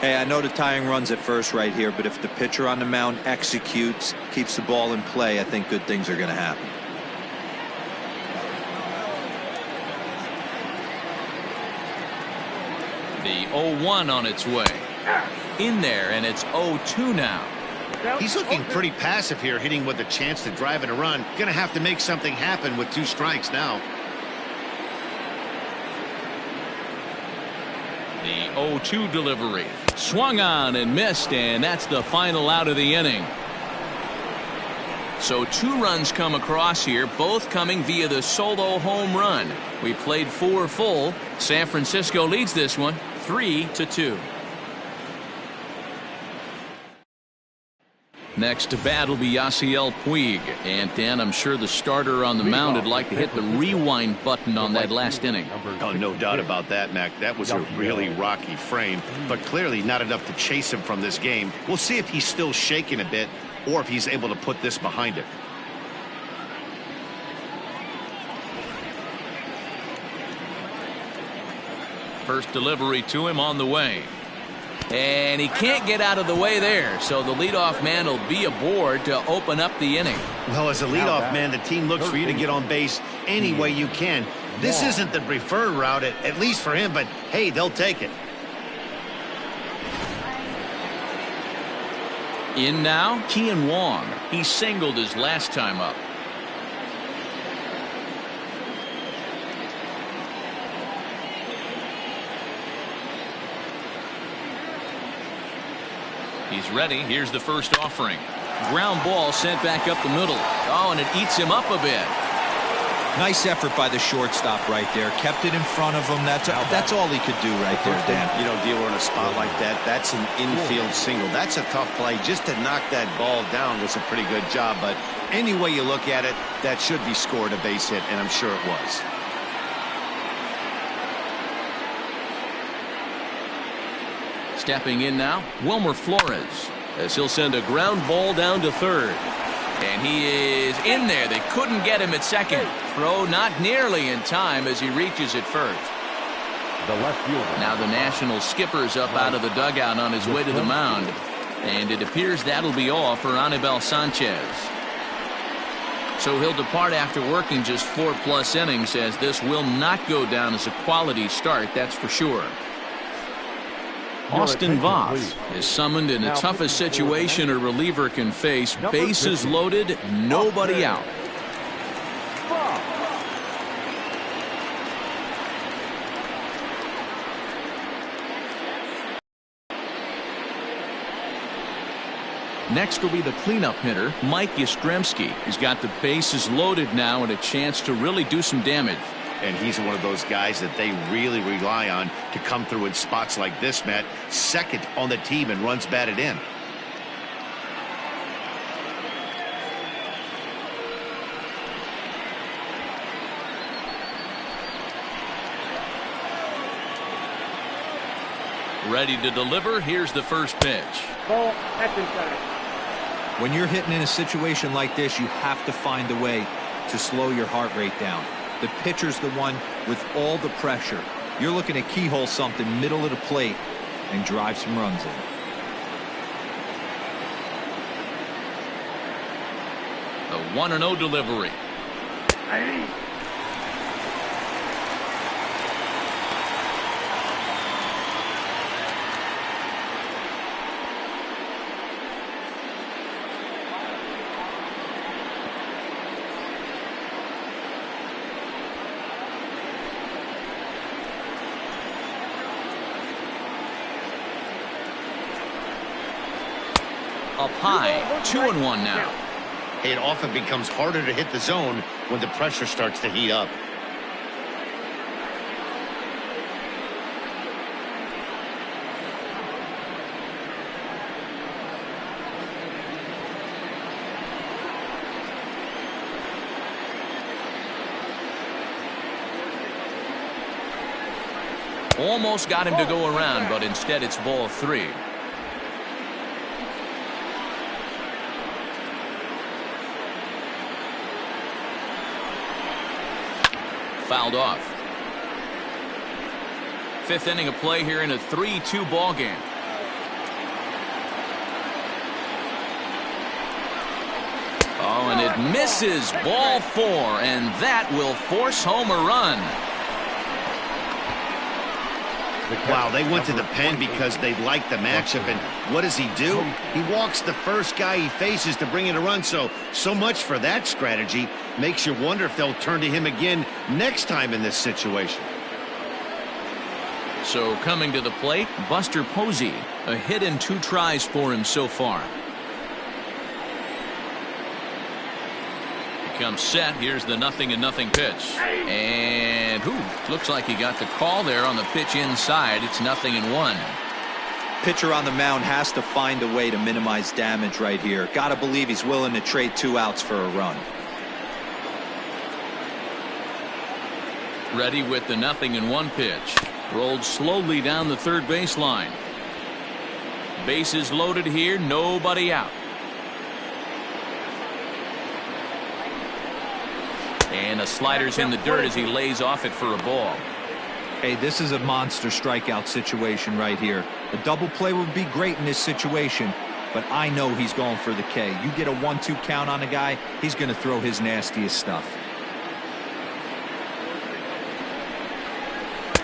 Hey, I know the tying run's at first right here, but if the pitcher on the mound executes, keeps the ball in play, I think good things are going to happen. The 0-1 on its way. In there, and it's 0-2 now. He's looking pretty passive here, hitting with a chance to drive in a run. Going to have to make something happen with 2 strikes now. The 0-2 delivery. Swung on and missed, and that's the final out of the inning. So 2 runs come across here, both coming via the solo home run. We played 4 full. San Francisco leads this one 3-2. Next to bat will be Yasiel Puig. And Dan, I'm sure the starter on the mound would like to hit the rewind button on that last inning. Oh, no doubt about that, Mac. That was a really rocky frame, but clearly not enough to chase him from this game. We'll see if he's still shaking a bit or if he's able to put this behind him. First delivery to him on the way. And he can't get out of the way there, so the leadoff man will be aboard to open up the inning. Well, as a leadoff man, the team looks for you to get on base any way you can. This isn't the preferred route, at least for him, but hey, they'll take it. In now, Kian Wong. He singled his last time up. He's ready. Here's the first offering. Ground ball sent back up the middle. Oh, and it eats him up a bit. Nice effort by the shortstop right there. Kept it in front of him. That's all he could do right there, Dan. You know, dealer in a spot like that, that's an infield single. That's a tough play. Just to knock that ball down was a pretty good job. But any way you look at it, that should be scored a base hit, and I'm sure it was. Stepping in now, Wilmer Flores, as he'll send a ground ball down to third. And he is in there. They couldn't get him at second. Throw not nearly in time as he reaches at first. The left fielder. Now the National skipper's up out of the dugout on his way to the mound. And it appears that'll be all for Anibal Sanchez. So he'll depart after working just 4+ innings, as this will not go down as a quality start, that's for sure. Austin Voth is summoned in the toughest situation a reliever can face. Bases loaded, nobody out. Next will be the cleanup hitter, Mike Yastrzemski. He's got the bases loaded now and a chance to really do some damage. And he's one of those guys that they really rely on to come through in spots like this, Matt. Second on the team and runs batted in. Ready to deliver. Here's the first pitch. Ball, that's inside. When you're hitting in a situation like this, you have to find a way to slow your heart rate down. The pitcher's the one with all the pressure. You're looking to keyhole something middle of the plate and drive some runs in. The 1-0 delivery. Up high, 2-1 now. It often becomes harder to hit the zone when the pressure starts to heat up. Almost got him to go around, but instead it's ball 3. Fouled off. 5th inning of play here in a 3-2 ball game. Oh, and it misses. Ball 4, and that will force home a run. Wow, they went to the pen because they liked the matchup, and what does he do? He walks the first guy he faces to bring in a run, so much for that strategy. Makes you wonder if they'll turn to him again next time in this situation. So coming to the plate, Buster Posey. A hit and 2 tries for him so far. comes set. Here's the 0-0 pitch. And looks like he got the call there on the pitch inside. It's 0-1. Pitcher on the mound has to find a way to minimize damage right here. Got to believe he's willing to trade 2 outs for a run. Ready with the 0-1 pitch. Rolled slowly down the third baseline. Bases loaded here, nobody out. And a slider's in the dirt as he lays off it for a ball. Hey, this is a monster strikeout situation right here. A double play would be great in this situation, but I know he's going for the K. You get a 1-2 count on a guy, he's going to throw his nastiest stuff.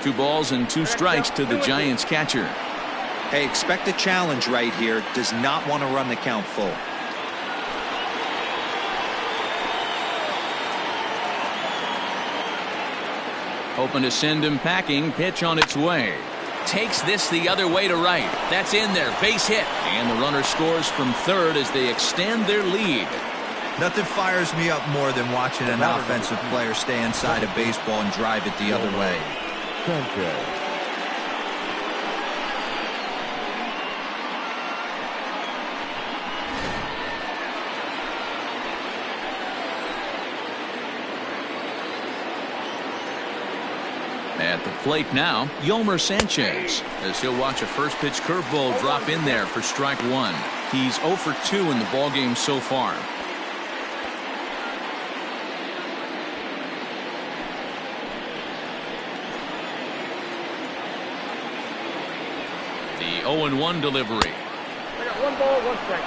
2 balls and 2 strikes to the Giants catcher. Hey, expect a challenge right here. Does not want to run the count full. Hoping to send him packing. Pitch on its way. Takes this the other way to right. That's in there. Base hit. And the runner scores from third as they extend their lead. Nothing fires me up more than watching an offensive player stay inside a baseball and drive it the other way. At the plate now, Yolmer Sanchez, as he'll watch a first pitch curveball drop in there for strike 1. He's 0 for 2 in the ballgame so far. The 0-1 delivery. I got 1 ball, 1 strike.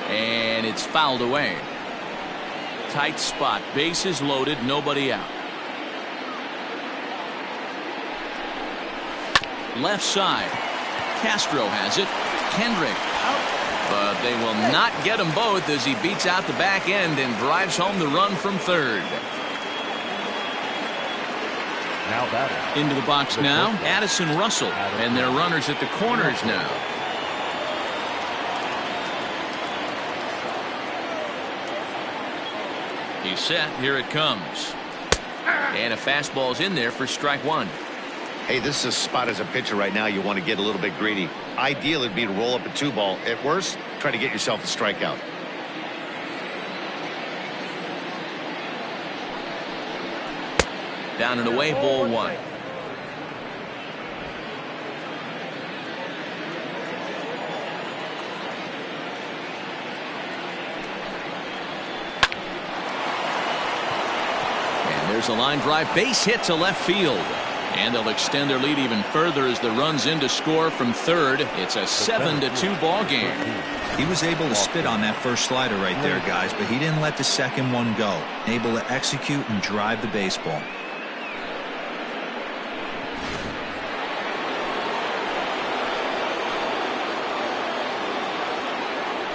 And it's fouled away. Tight spot. Bases loaded. Nobody out. Left side. Castro has it. Kendrick. But they will not get them both as he beats out the back end and drives home the run from third. Now batting. Into the box now, Addison Russell. And their runners at the corners now. He's set. Here it comes. And a fastball's in there for strike 1. Hey, this is a spot as a pitcher right now you want to get a little bit greedy. Ideal would be to roll up a 2-ball. At worst, try to get yourself a strikeout. Down and away, ball 1. And there's a line drive, base hit to left field. And they'll extend their lead even further as the run's in to score from third. It's a 7-2 ball game. He was able to spit on that first slider right there, guys, but he didn't let the second one go. Able to execute and drive the baseball.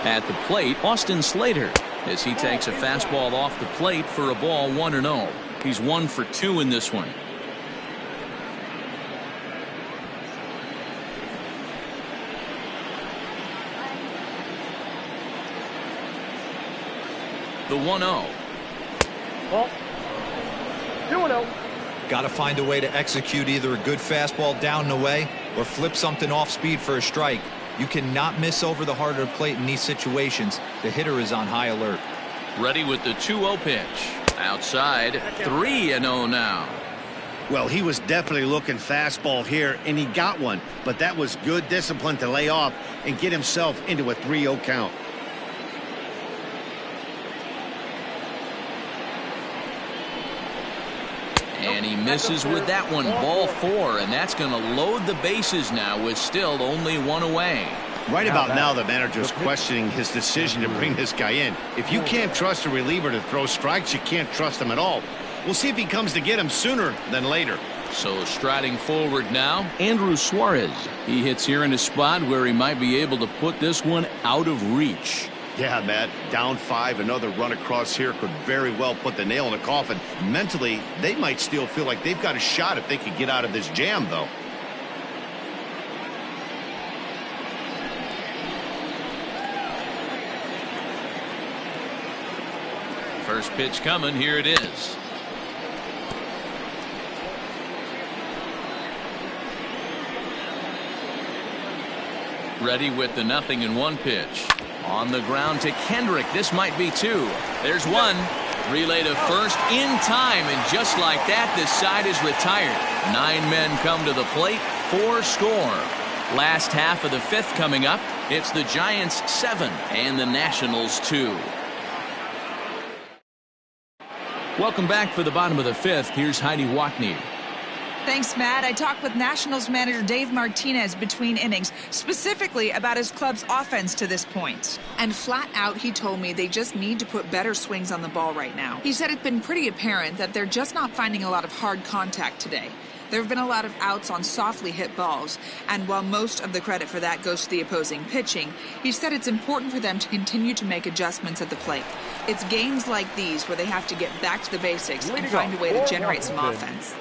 At the plate, Austin Slater, as he takes a fastball off the plate for a ball 1-0. He's 1 for 2 in this one. The 1-0. Ball. 2-0. Got to find a way to execute either a good fastball down and away or flip something off speed for a strike. You cannot miss over the heart of the plate in these situations. The hitter is on high alert. Ready with the 2-0 pitch. Outside, 3-0 now. Well, he was definitely looking fastball here, and he got one. But that was good discipline to lay off and get himself into a 3-0 count. And he misses with that one, ball 4, and that's going to load the bases now with still only 1 away. Right about now, the manager's questioning his decision to bring this guy in. If you can't trust a reliever to throw strikes, you can't trust him at all. We'll see if he comes to get him sooner than later. So striding forward now, Andrew Suarez. He hits here in a spot where he might be able to put this one out of reach. Yeah, Matt, down 5, another run across here could very well put the nail in the coffin. Mentally, they might still feel like they've got a shot if they could get out of this jam, though. First pitch coming. Here it is. Ready with the 0-1 pitch. On the ground to Kendrick. This might be 2. There's 1. Relay to first in time, and just like that, this side is retired. 9 men come to the plate, 4 score. Last half of the 5th coming up. It's the Giants 7 and the Nationals 2. Welcome back for the bottom of the 5th. Here's Heidi Watney. Thanks, Matt. I talked with Nationals manager Dave Martinez between innings, specifically about his club's offense to this point. And flat out, he told me they just need to put better swings on the ball right now. He said it's been pretty apparent that they're just not finding a lot of hard contact today. There have been a lot of outs on softly hit balls, and while most of the credit for that goes to the opposing pitching, he said it's important for them to continue to make adjustments at the plate. It's games like these where they have to get back to the basics and find a way to generate some offense.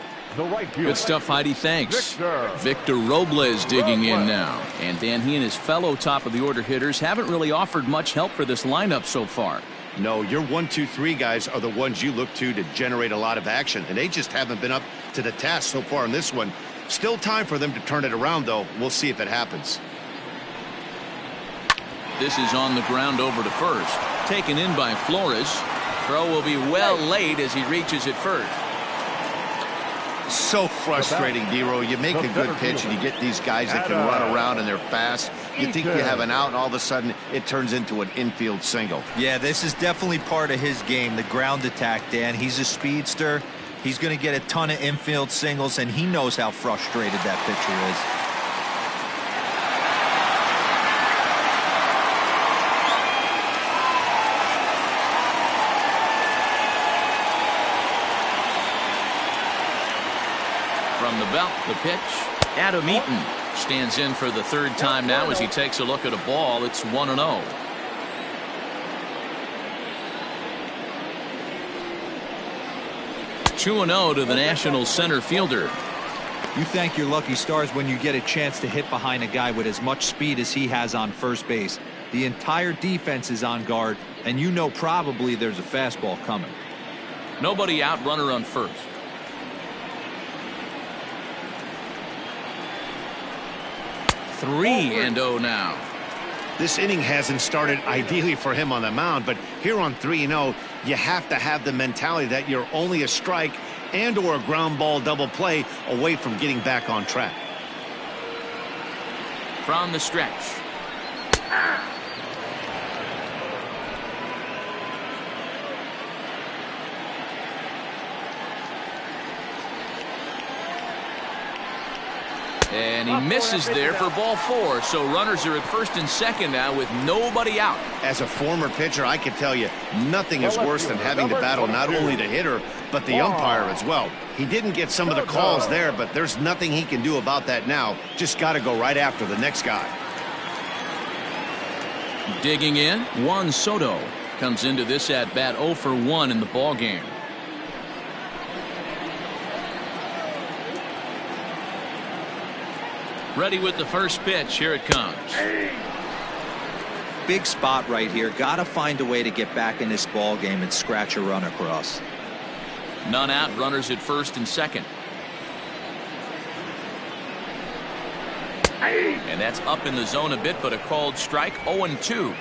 Good stuff, Heidi. Thanks. Victor Robles digging in now. And Dan, he and his fellow top-of-the-order hitters haven't really offered much help for this lineup so far. No, your 1, 2, 3 guys are the ones you look to generate a lot of action, and they just haven't been up to the task so far in this one. Still time for them to turn it around, though. We'll see if it happens. This is on the ground over to first. Taken in by Flores. Throw will be well late as he reaches it first. So frustrating, Dero. You make a good pitch and you get these guys that can run around and they're fast. You think you have an out, and all of a sudden it turns into an infield single. Yeah, this is definitely part of his game, the ground attack, Dan. He's a speedster. He's going to get a ton of infield singles, and he knows how frustrated that pitcher is. From the belt, the pitch. Adam Eaton stands in for the 3rd time now as he takes a look at a ball. It's 1-0. Two 2-0 to the Nationals center fielder. You thank your lucky stars when you get a chance to hit behind a guy with as much speed as he has on first base. The entire defense is on guard, and you know probably there's a fastball coming. Nobody out, runner on first. 3-0 now. This inning hasn't started ideally for him on the mound, but here on 3-0, you have to have the mentality that you're only a strike and or a ground ball double play away from getting back on track. From the stretch. And he misses there for ball 4. So runners are at first and second now with nobody out. As a former pitcher, I can tell you nothing is worse than having to battle not only the hitter, but the umpire as well. He didn't get some of the calls there, but there's nothing he can do about that now. Just got to go right after the next guy. Digging in, Juan Soto comes into this at bat 0 for 1 in the ball game. Ready with the first pitch. Here it comes. Big spot right here. Got to find a way to get back in this ball game and scratch a run across. None out. Runners at first and second. And that's up in the zone a bit, but a called strike. 0-2.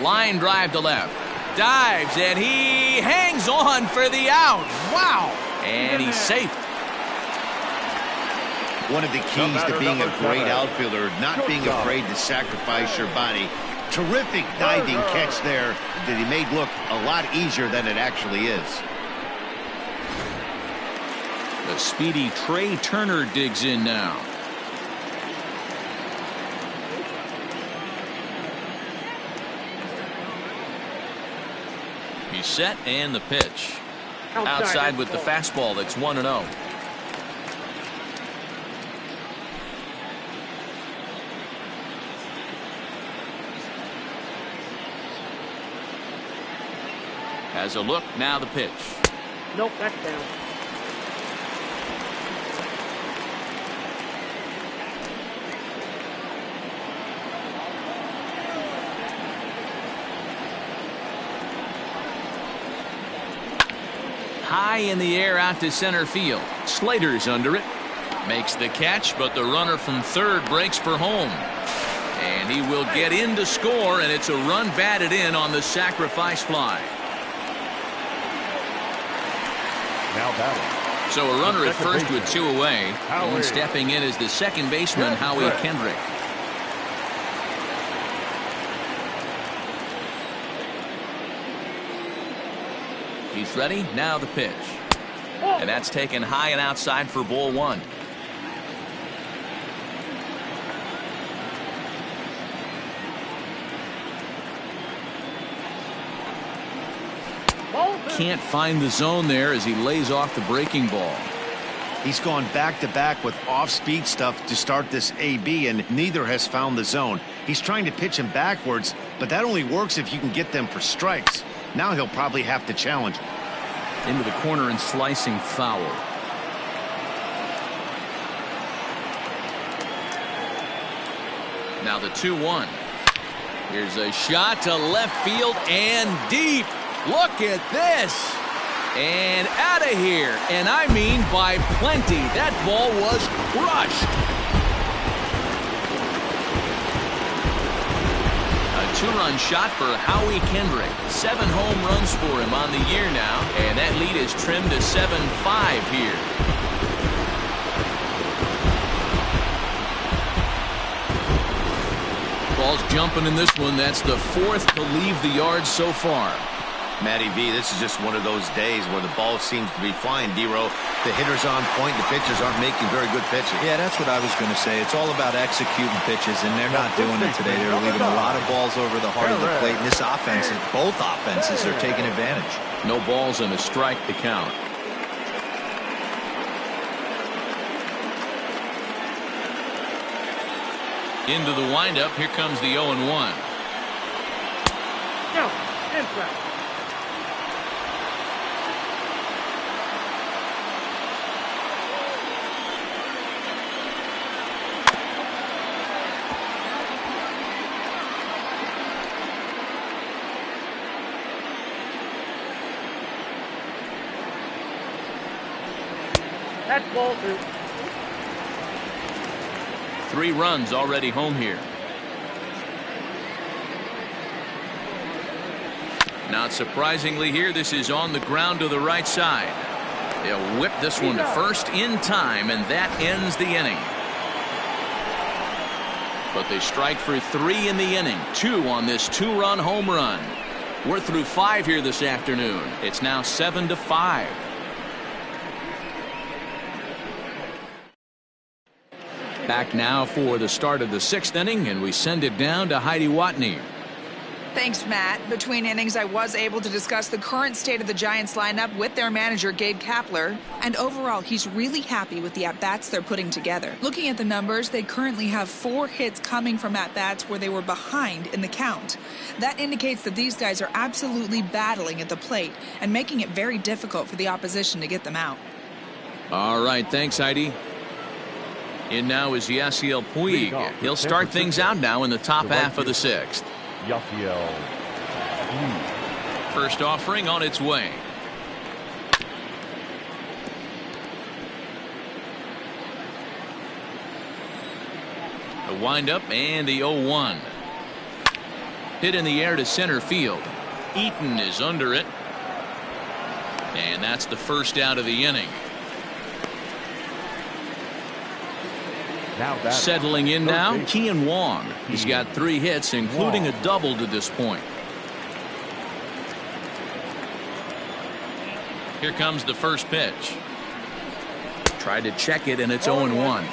Line drive to left. Dives, and he hangs on for the out. Wow. And he's safe. One of the keys to being a great outfielder, not being afraid to sacrifice your body. Terrific diving catch there that he made look a lot easier than it actually is. The speedy Trey Turner digs in now. He's set, and the pitch. Outside with the fastball. That's 1-0. Has a look, now the pitch. Nope, that's down. High in the air out to center field. Slater's under it. Makes the catch, but the runner from third breaks for home. And he will get in to score, and it's a run batted in on the sacrifice fly. Now batting. So a runner at first with 2 away. And stepping in is the second baseman, Howie Kendrick. He's ready. Now the pitch. And that's taken high and outside for ball 1. Can't find the zone there as he lays off the breaking ball. He's gone back-to-back with off-speed stuff to start this AB, and neither has found the zone. He's trying to pitch him backwards, but that only works if you can get them for strikes. Now he'll probably have to challenge. Into the corner and slicing foul. Now the 2-1. Here's a shot to left field and deep. Look at this. And out of here. And I mean by plenty. That ball was crushed. A 2-run shot for Howie Kendrick. 7 home runs for him on the year now. And that lead is trimmed to 7-5 here. Ball's jumping in this one. That's the 4th to leave the yard so far. Matty V, this is just one of those days where the ball seems to be flying, D-Row. The hitter's on point. The pitchers aren't making very good pitches. Yeah, that's what I was going to say. It's all about executing pitches, and they're not doing it today. They're leaving a lot of balls over the heart of the plate. And this offense, both offenses are taking advantage. No balls and a strike to count. Into the windup. Here comes the 0-1. No, inside. That's ball 2. 3 runs already home here. Not surprisingly here, this is on the ground to the right side. They'll whip this one to first in time, and that ends the inning. But they strike for 3 in the inning. 2 on this 2-run home run. We're through 5 here this afternoon. It's now 7-5. Back now for the start of the 6th inning, and we send it down to Heidi Watney. Thanks, Matt. Between innings, I was able to discuss the current state of the Giants lineup with their manager, Gabe Kapler. And overall, he's really happy with the at-bats they're putting together. Looking at the numbers, they currently have 4 hits coming from at-bats where they were behind in the count. That indicates that these guys are absolutely battling at the plate and making it very difficult for the opposition to get them out. All right, thanks, Heidi. In now is Yasiel Puig. He'll start things out now in the top half of the 6th. Yasiel Puig. First offering on its way. The windup and the 0-1. Hit in the air to center field. Eaton is under it. And that's the first out of the inning. Settling in now, Kian Wong. He's got 3 hits, including a double to this point. Here comes the first pitch. Tried to check it, and it's 0-1.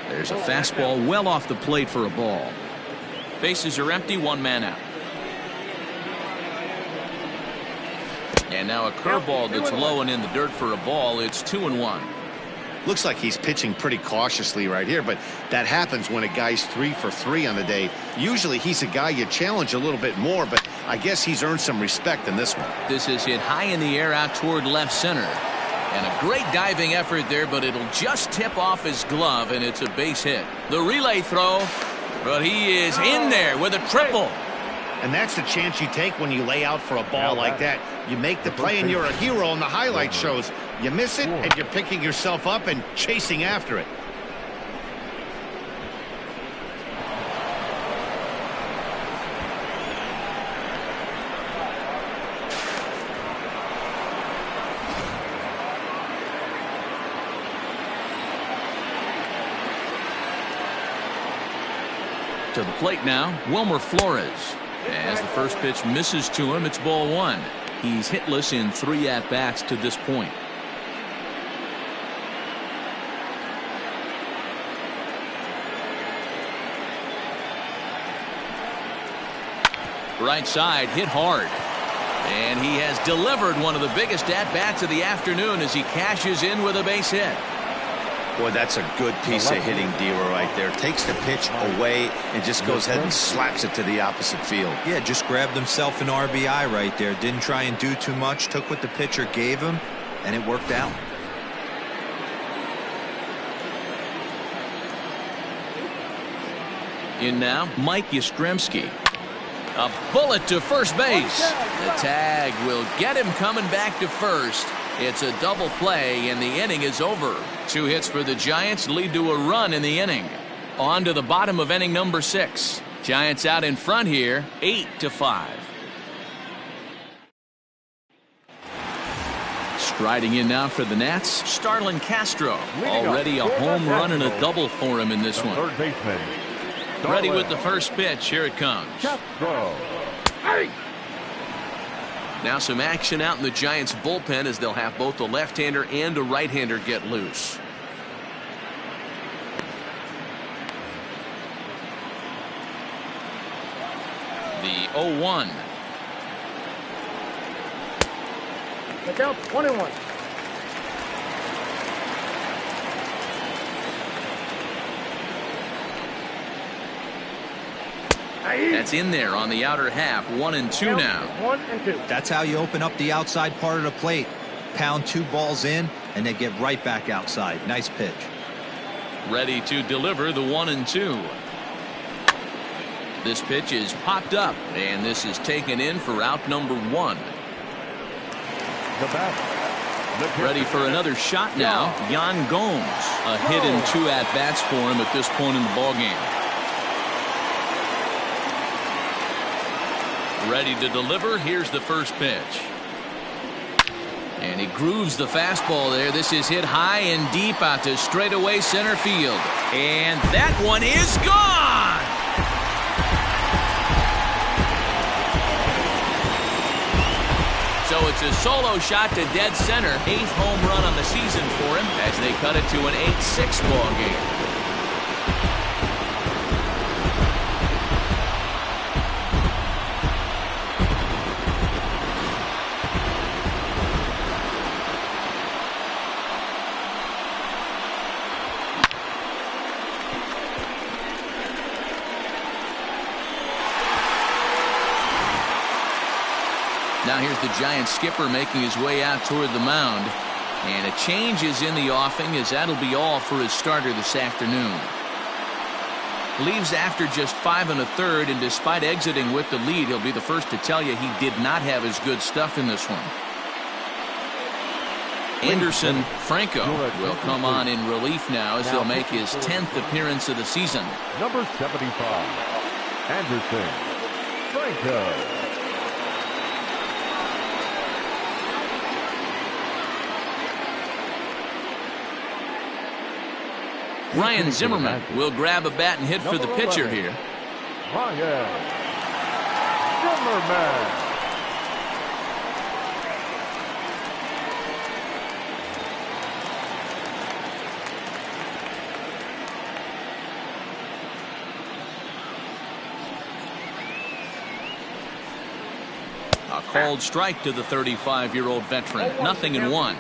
There's a fastball well off the plate for a ball. Bases are empty, 1 man out. And now a curveball that's low and in the dirt for a ball. It's 2-1. Looks like he's pitching pretty cautiously right here, but that happens when a guy's 3 for 3 on the day. Usually he's a guy you challenge a little bit more, but I guess he's earned some respect in this one. This is hit high in the air out toward left center. And a great diving effort there, but it'll just tip off his glove, and it's a base hit. The relay throw, but he is in there with a triple. And that's the chance you take when you lay out for a ball like that. You make the play and you're a hero, and the highlight shows. You miss it and you're picking yourself up and chasing after it. To the plate now, Wilmer Flores. As the first pitch misses to him, it's ball 1. He's hitless in 3 at-bats to this point. Right side, hit hard. And he has delivered one of the biggest at-bats of the afternoon as he cashes in with a base hit. Boy, that's a good piece of hitting, Dero, right there. Takes the pitch away and just goes ahead and slaps it to the opposite field. Yeah, just grabbed himself an RBI right there. Didn't try and do too much. Took what the pitcher gave him, and it worked out. In now, Mike Yastrzemski. A bullet to first base. The tag will get him coming back to first. It's a double play, and the inning is over. 2 hits for the Giants lead to a run in the inning. On to the bottom of inning number 6. Giants out in front here, 8-5. Striding in now for the Nats, Starlin Castro. Already a home run and a double for him in this one. Third baseman. Ready with the first pitch. Here it comes. Castro. Now some action out in the Giants bullpen as they'll have both a left-hander and a right-hander get loose. The 0-1. The count 1-1. That's in there on the outer half. 1-2 now. 1-2. That's how you open up the outside part of the plate. Pound 2 balls in, and they get right back outside. Nice pitch. Ready to deliver the 1-2. This pitch is popped up, and this is taken in for out number 1. The bat. Ready for another shot now. Yan Gomes. A hit and 2 at-bats for him at this point in the ballgame. Ready to deliver. Here's the first pitch. And he grooves the fastball there. This is hit high and deep out to straightaway center field. And that one is gone! So it's a solo shot to dead center. 8th home run on the season for him as they cut it to an 8-6 ball game. Now here's the Giants skipper making his way out toward the mound. And a change is in the offing as that'll be all for his starter this afternoon. Leaves after just 5 1/3, and despite exiting with the lead, he'll be the first to tell you he did not have his good stuff in this one. Anderson Franco will come on in relief now as he'll make his 10th appearance of the season. Number 75, Anderson Franco. Ryan Zimmerman will grab a bat and hit for the pitcher here. Ryan Zimmerman. A called strike to the 35-year-old veteran. 0-1.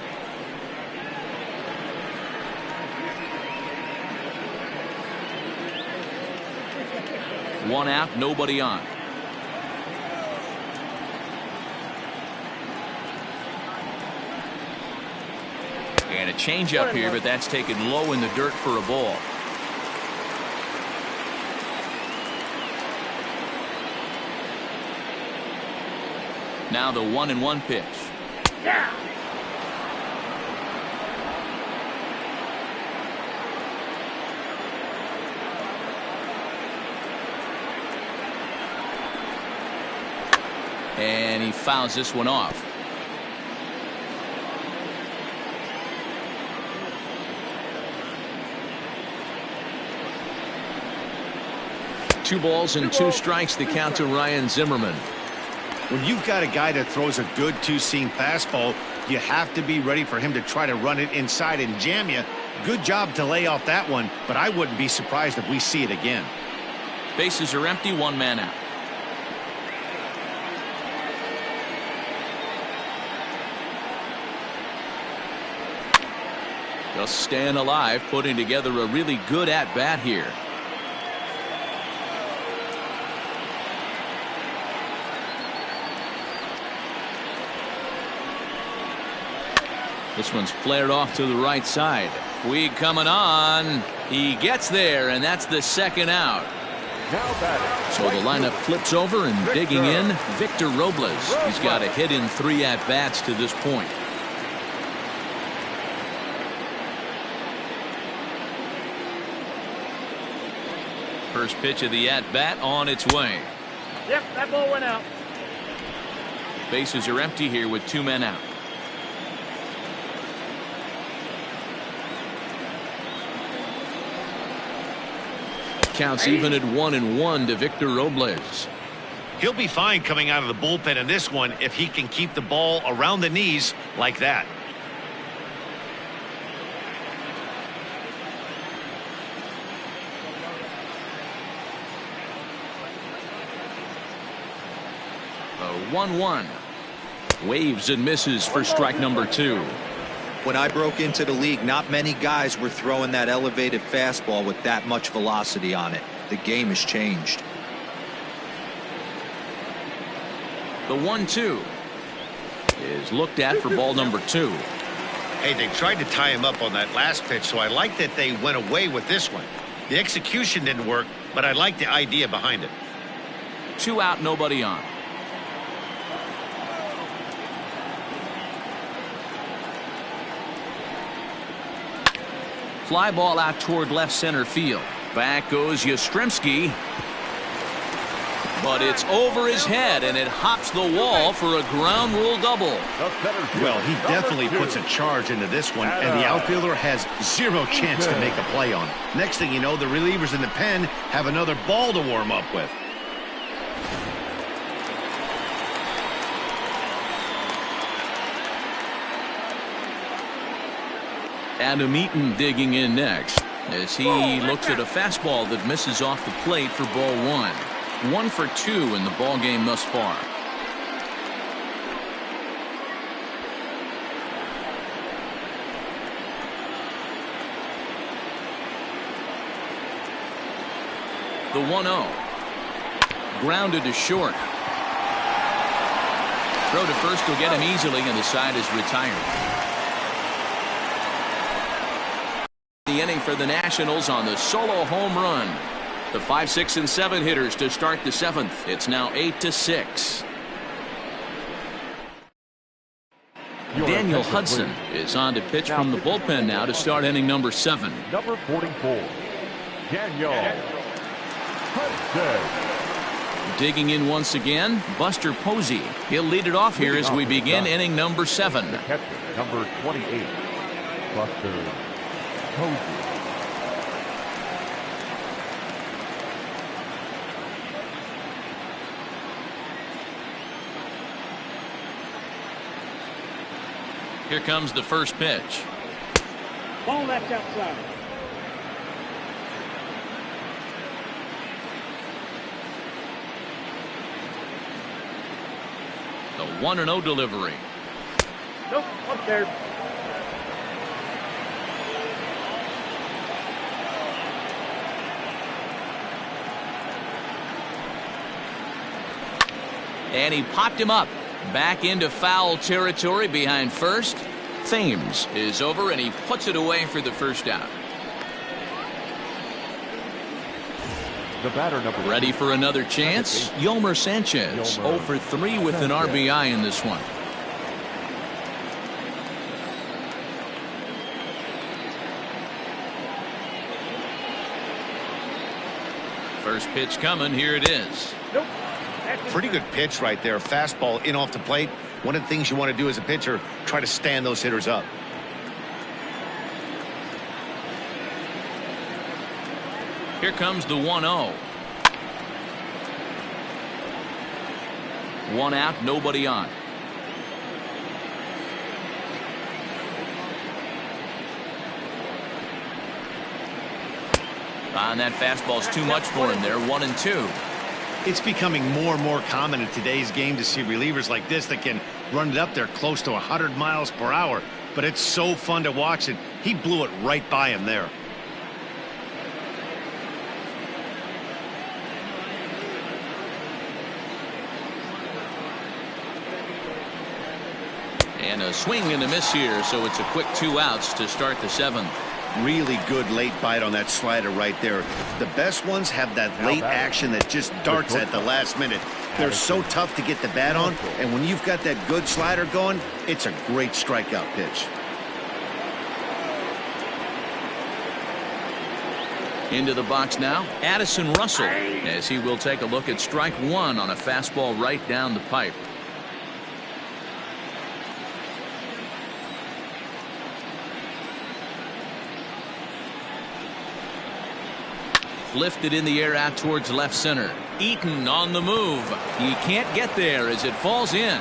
1 out, nobody on. And a changeup here, but that's taken low in the dirt for a ball. Now the 1-1 pitch. Yeah. And he fouls this one off. Two balls and 2 strikes to count to Ryan Zimmerman. When you've got a guy that throws a good two-seam fastball, you have to be ready for him to try to run it inside and jam you. Good job to lay off that one, but I wouldn't be surprised if we see it again. Bases are empty, 1 man out. Just staying alive, putting together a really good at-bat here. This one's flared off to the right side. Weed coming on. He gets there, and that's the 2nd out. So the lineup flips over, and digging in, Victor Robles. He's got a hit in 3 at-bats to this point. First pitch of the at-bat on its way. Yep, that ball went out. Bases are empty here with 2 men out. Counts even at 1-1 to Victor Robles. He'll be fine coming out of the bullpen in this one if he can keep the ball around the knees like that. A 1-1. Waves and misses for strike number 2. When I broke into the league, not many guys were throwing that elevated fastball with that much velocity on it. The game has changed. The 1-2 is looked at for ball number 2. Hey, they tried to tie him up on that last pitch, so I like that they went away with this one. The execution didn't work, but I like the idea behind it. 2 out, nobody on. Fly ball out toward left center field. Back goes Yastrzemski. But it's over his head, and it hops the wall for a ground rule double. Well, he definitely puts a charge into this one, and the outfielder has 0 chance to make a play on it. Next thing you know, the relievers in the pen have another ball to warm up with. Adam Eaton digging in next as he looks at a fastball that misses off the plate for ball 1. 1 for 2 in the ball game thus far. The 1-0. Grounded to short. Throw to first will get him easily, and the side is retired. The inning for the Nationals on the solo home run. The 5, 6, and 7 hitters to start the 7th. It's now 8-6. Daniel Hudson is on to pitch from the bullpen now to start inning number 7. Number 44, Daniel Hudson. Digging in once again, Buster Posey. He'll lead it off here as we begin inning number 7. The catcher, number 28, Buster Posey. Here comes the first pitch. Ball left outside. The 1-0 delivery. Nope, up there. And he popped him up. Back into foul territory behind first. Thames is over, and he puts it away for the first out. The batter number Ready for another chance? Yomer Sanchez, 0 for 3 with an RBI in this one. First pitch coming. Here it is. Nope. Pretty good pitch right there. Fastball in off the plate. One of the things you want to do as a pitcher, try to stand those hitters up. Here comes the 1-0. 1 out, nobody on. And that fastball's too much for him there. 1-2. It's becoming more and more common in today's game to see relievers like this that can run it up there close to 100 miles per hour. But it's so fun to watch it. He blew it right by him there. And a swing and a miss here, so it's a quick 2 outs to start the 7th. Really good late bite on that slider right there. The best ones have that late action that just darts at the last minute. They're so tough to get the bat on, and when you've got that good slider going, it's a great strikeout pitch. Into the box now, Addison Russell, as he will take a look at strike 1 on a fastball right down the pipe. Lifted in the air out towards left center. Eaton on the move. He can't get there as it falls in.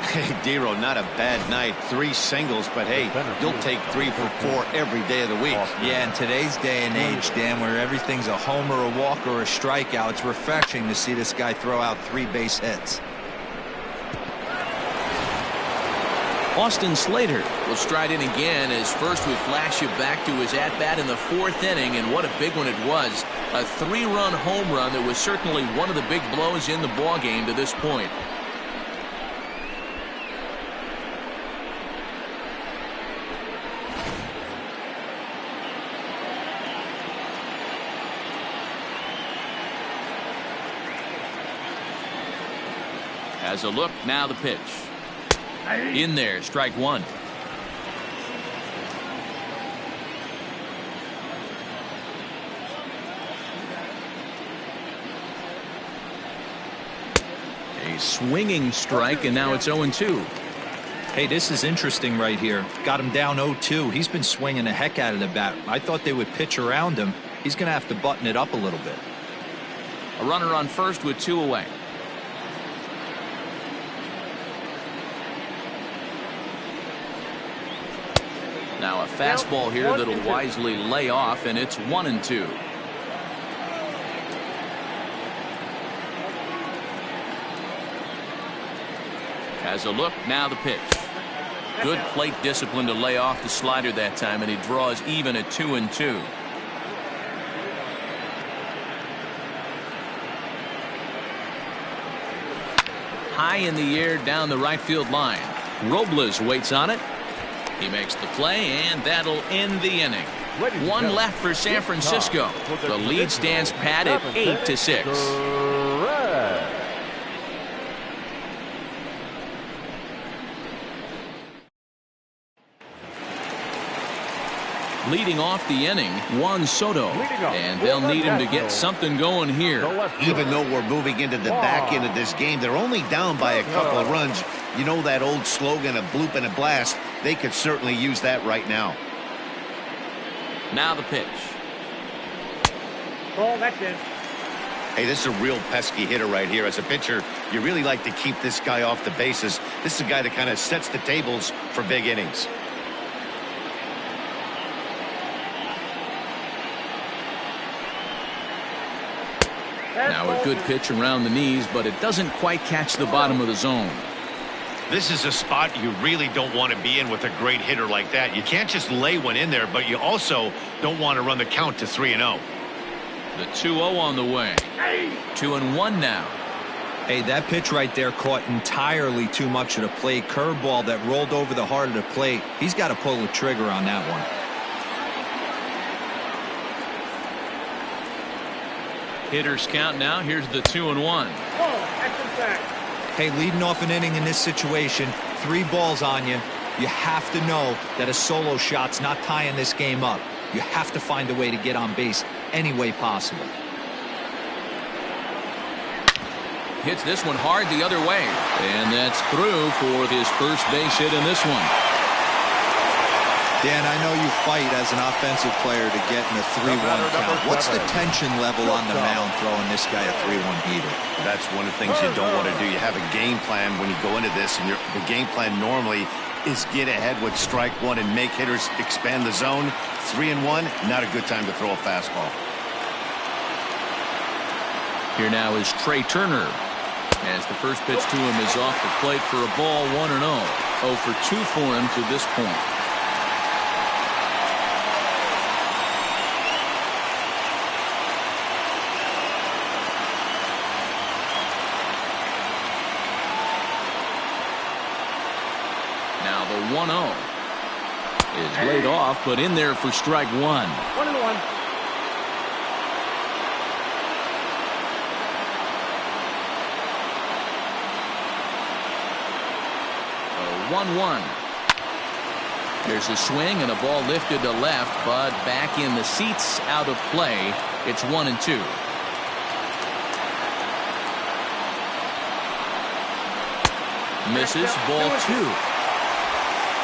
Hey, Dero, not a bad night. 3 singles, but hey, you'll take 3 for 4 every day of the week. Yeah, in today's day and age, Dan, where everything's a homer, a walk, or a strikeout, it's refreshing to see this guy throw out 3 base hits. Austin Slater will stride in again as first we flash you back to his at-bat in the 4th inning, and what a big one it was. A 3-run home run that was certainly one of the big blows in the ballgame to this point. Has a look, now the pitch. In there, strike 1. A swinging strike, and now it's 0-2. Hey, this is interesting right here. Got him down 0-2. He's been swinging the heck out of the bat. I thought they would pitch around him. He's going to have to button it up a little bit. A runner on first with 2 away. Now a fastball here that'll wisely lay off, and it's 1-2. Has a look, now the pitch. Good plate discipline to lay off the slider that time, and he draws even at 2-2. High in the air down the right field line. Robles waits on it. He makes the play, and that'll end the inning. 1 left for San Francisco. The lead stands pat at 8-6. Leading off the inning, Juan Soto, and they'll need him to get something going here. Even though we're moving into the back end of this game, they're only down by a couple of runs. You know that old slogan, a bloop and a blast. They could certainly use that right now. Now the pitch. Oh, that's it. Hey, this is a real pesky hitter right here. As a pitcher, you really like to keep this guy off the bases. This is a guy that kind of sets the tables for big innings. Now a good pitch around the knees, but it doesn't quite catch the bottom of the zone. This is a spot you really don't want to be in with a great hitter like that. You can't just lay one in there, but you also don't want to run the count to 3-0. The 2-0 on the way. 2-1 now. Hey, that pitch right there caught entirely too much of the plate. Curveball that rolled over the heart of the plate. He's got to pull the trigger on that one. Hitters count now. Here's the 2-1. Hey, leading off an inning in this situation, 3 balls on you. You have to know that a solo shot's not tying this game up. You have to find a way to get on base any way possible. Hits this one hard the other way. And that's through for his first base hit in this one. Dan, I know you fight as an offensive player to get in a 3-1 count. What's the tension level on the mound throwing this guy a 3-1 heater? That's one of the things you don't want to do. You have a game plan when you go into this, and the game plan normally is get ahead with strike one and make hitters expand the zone. 3-1, not a good time to throw a fastball. Here now is Trey Turner. As the first pitch to him is off the plate for a ball, 1-0. 0 for 2 for him to this point. Now the 1-0 is laid off, but in there for strike 1. 1-1. 1-1. There's a swing and a ball lifted to left, but back in the seats, out of play. It's 1-2. Misses, ball 2.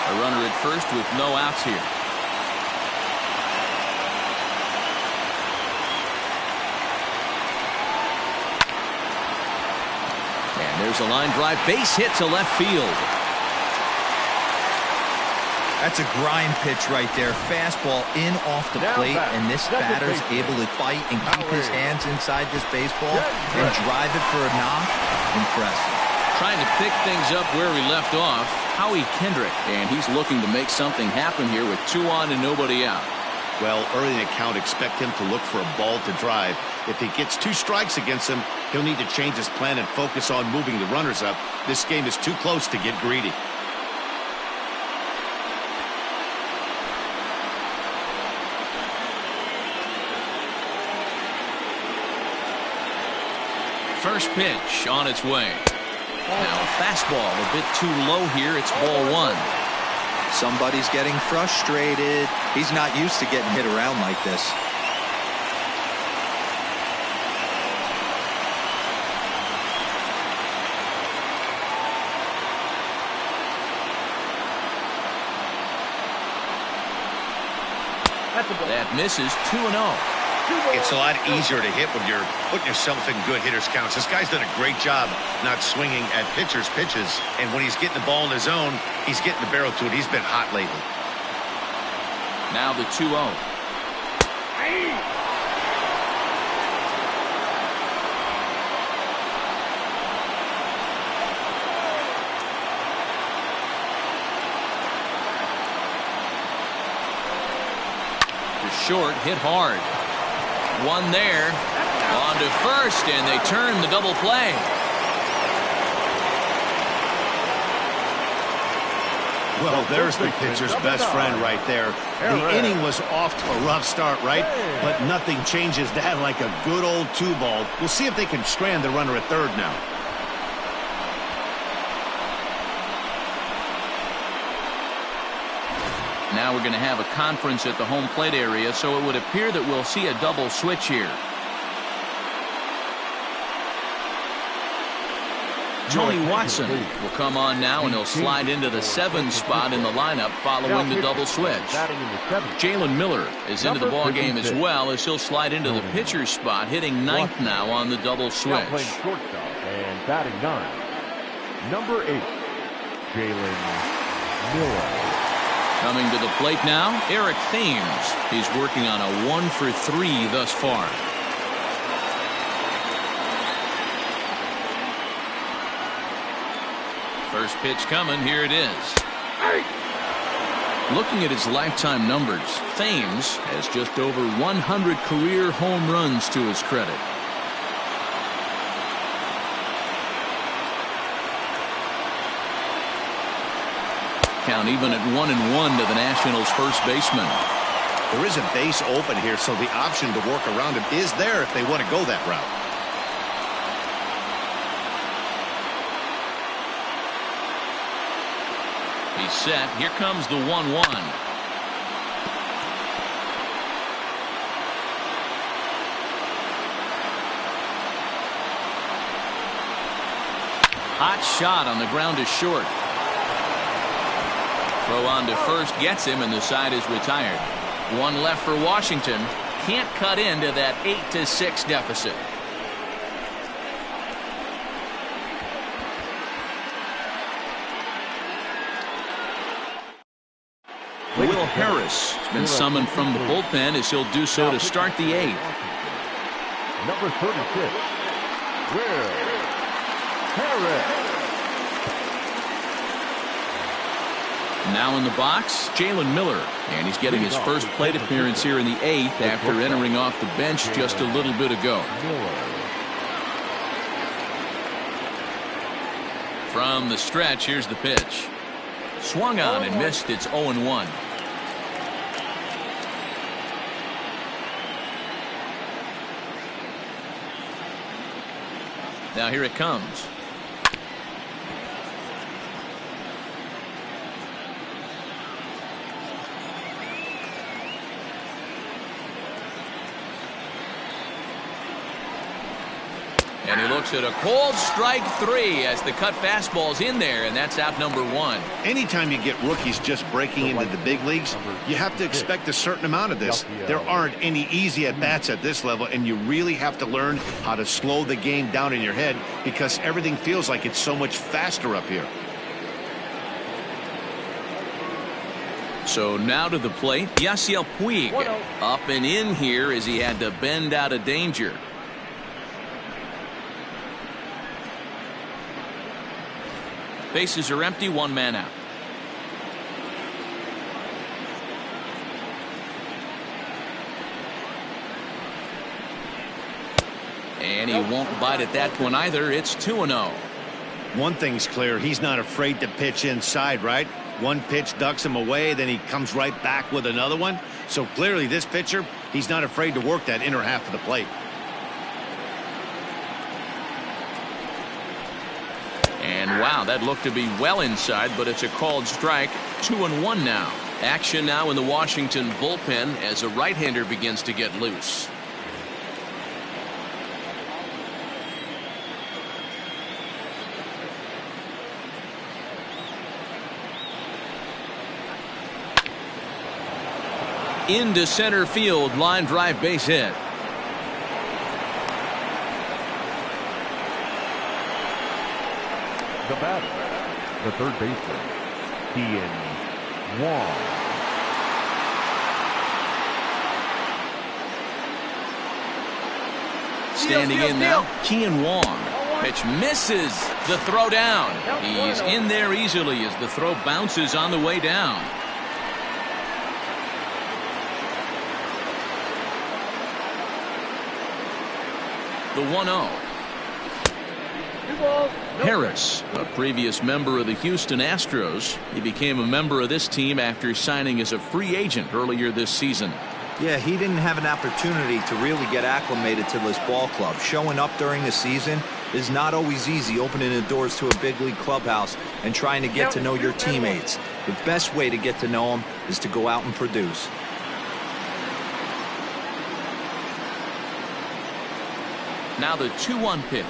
A runner at first with no outs here. And there's a line drive, base hit to left field. That's a grind pitch right there. Fastball in off the plate, and this batter's able to fight and keep his hands inside this baseball and drive it for a knock. Impressive. Trying to pick things up where we left off, Howie Kendrick, and he's looking to make something happen here with 2 on and nobody out. Well, early in the count, expect him to look for a ball to drive. If he gets 2 strikes against him, he'll need to change his plan and focus on moving the runners up. This game is too close to get greedy. First pitch on its way. Now a fastball a bit too low here. It's ball 1. Somebody's getting frustrated. He's not used to getting hit around like this. That misses. 2-0. It's a lot easier to hit when you're putting yourself in good hitters counts. This guy's done a great job not swinging at pitchers' pitches. And when he's getting the ball in his zone, he's getting the barrel to it. He's been hot lately. Now the 2-0. Short, hit hard. 1 there. On to first, and they turn the double play. Well, there's the pitcher's best friend right there. The inning was off to a rough start, right? But nothing changes that like a good old 2-ball. We'll see if they can strand the runner at third now. Now we're going to have a conference at the home plate area, so it would appear that we'll see a double switch here. Tony Watson will come on now, and he'll slide into the 7 spot in the lineup following the double switch. Jalen Miller is into the ball game as well, as he'll slide into the pitcher's spot, hitting 9th now on the double switch. Playing shortstop and batting 9, number 8, Jalen Miller. Coming to the plate now, Eric Thames. He's working on a 1 for 3 thus far. First pitch coming. Here it is. Looking at his lifetime numbers, Thames has just over 100 career home runs to his credit. count even at 1-1 to the Nationals' first baseman. There is a base open here, so the option to work around him is there if they want to go that route. He's set. Here comes the 1-1. Hot shot on the ground is short. Throw on to first gets him, and the side is retired. One left for Washington. Can't cut into that 8-6 deficit. Will Harris has been summoned from the bullpen as he'll do so to start the 8th. Number 36, Will Harris. Now in the box, Jalen Miller, and he's getting his first plate appearance here in the 8th after entering off the bench just a little bit ago. From the stretch, here's the pitch. Swung on and missed. It's 0-1. Now here it comes. And he looks at a cold strike 3 as the cut fastball's in there, and that's out number 1. Anytime you get rookies just breaking into the big leagues, you have to expect a certain amount of this. There aren't any easy at-bats at this level, and you really have to learn how to slow the game down in your head because everything feels like it's so much faster up here. So now to the plate, Yasiel Puig up and in here as he had to bend out of danger. Bases are empty, 1 man out. And he won't bite at that one either. It's 2-0. One thing's clear, he's not afraid to pitch inside, right? One pitch ducks him away, then he comes right back with another one. So clearly this pitcher, he's not afraid to work that inner half of the plate. And wow, that looked to be well inside, but it's a called strike. 2-1 now. Action now in the Washington bullpen as a right-hander begins to get loose. Into center field, line drive, base hit. The batter, the third baseman, Ian Wong. Standing in now, Kian Wong. Pitch misses. The throw down. He's in there easily as the throw bounces on the way down. The 1-0. Harris, a previous member of the Houston Astros. He became a member of this team after signing as a free agent earlier this season. Yeah, he didn't have an opportunity to really get acclimated to this ball club. Showing up during the season is not always easy, opening the doors to a big league clubhouse and trying to get to know your teammates. The best way to get to know them is to go out and produce. Now the 2-1 pitch.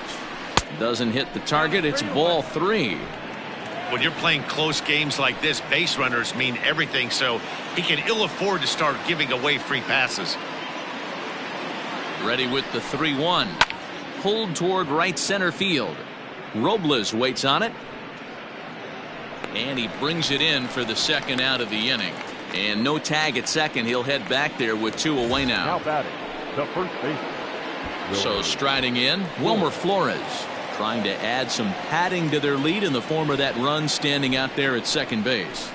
Doesn't hit the target. It's ball 3. When you're playing close games like this, base runners mean everything, so he can ill afford to start giving away free passes. Ready with the 3-1. Pulled toward right center field. Robles waits on it. And he brings it in for the second out of the inning. And no tag at second. He'll head back there with 2 away now. Now batting, the first baseman. So striding in, Wilmer Flores, trying to add some padding to their lead in the form of that run standing out there at second base.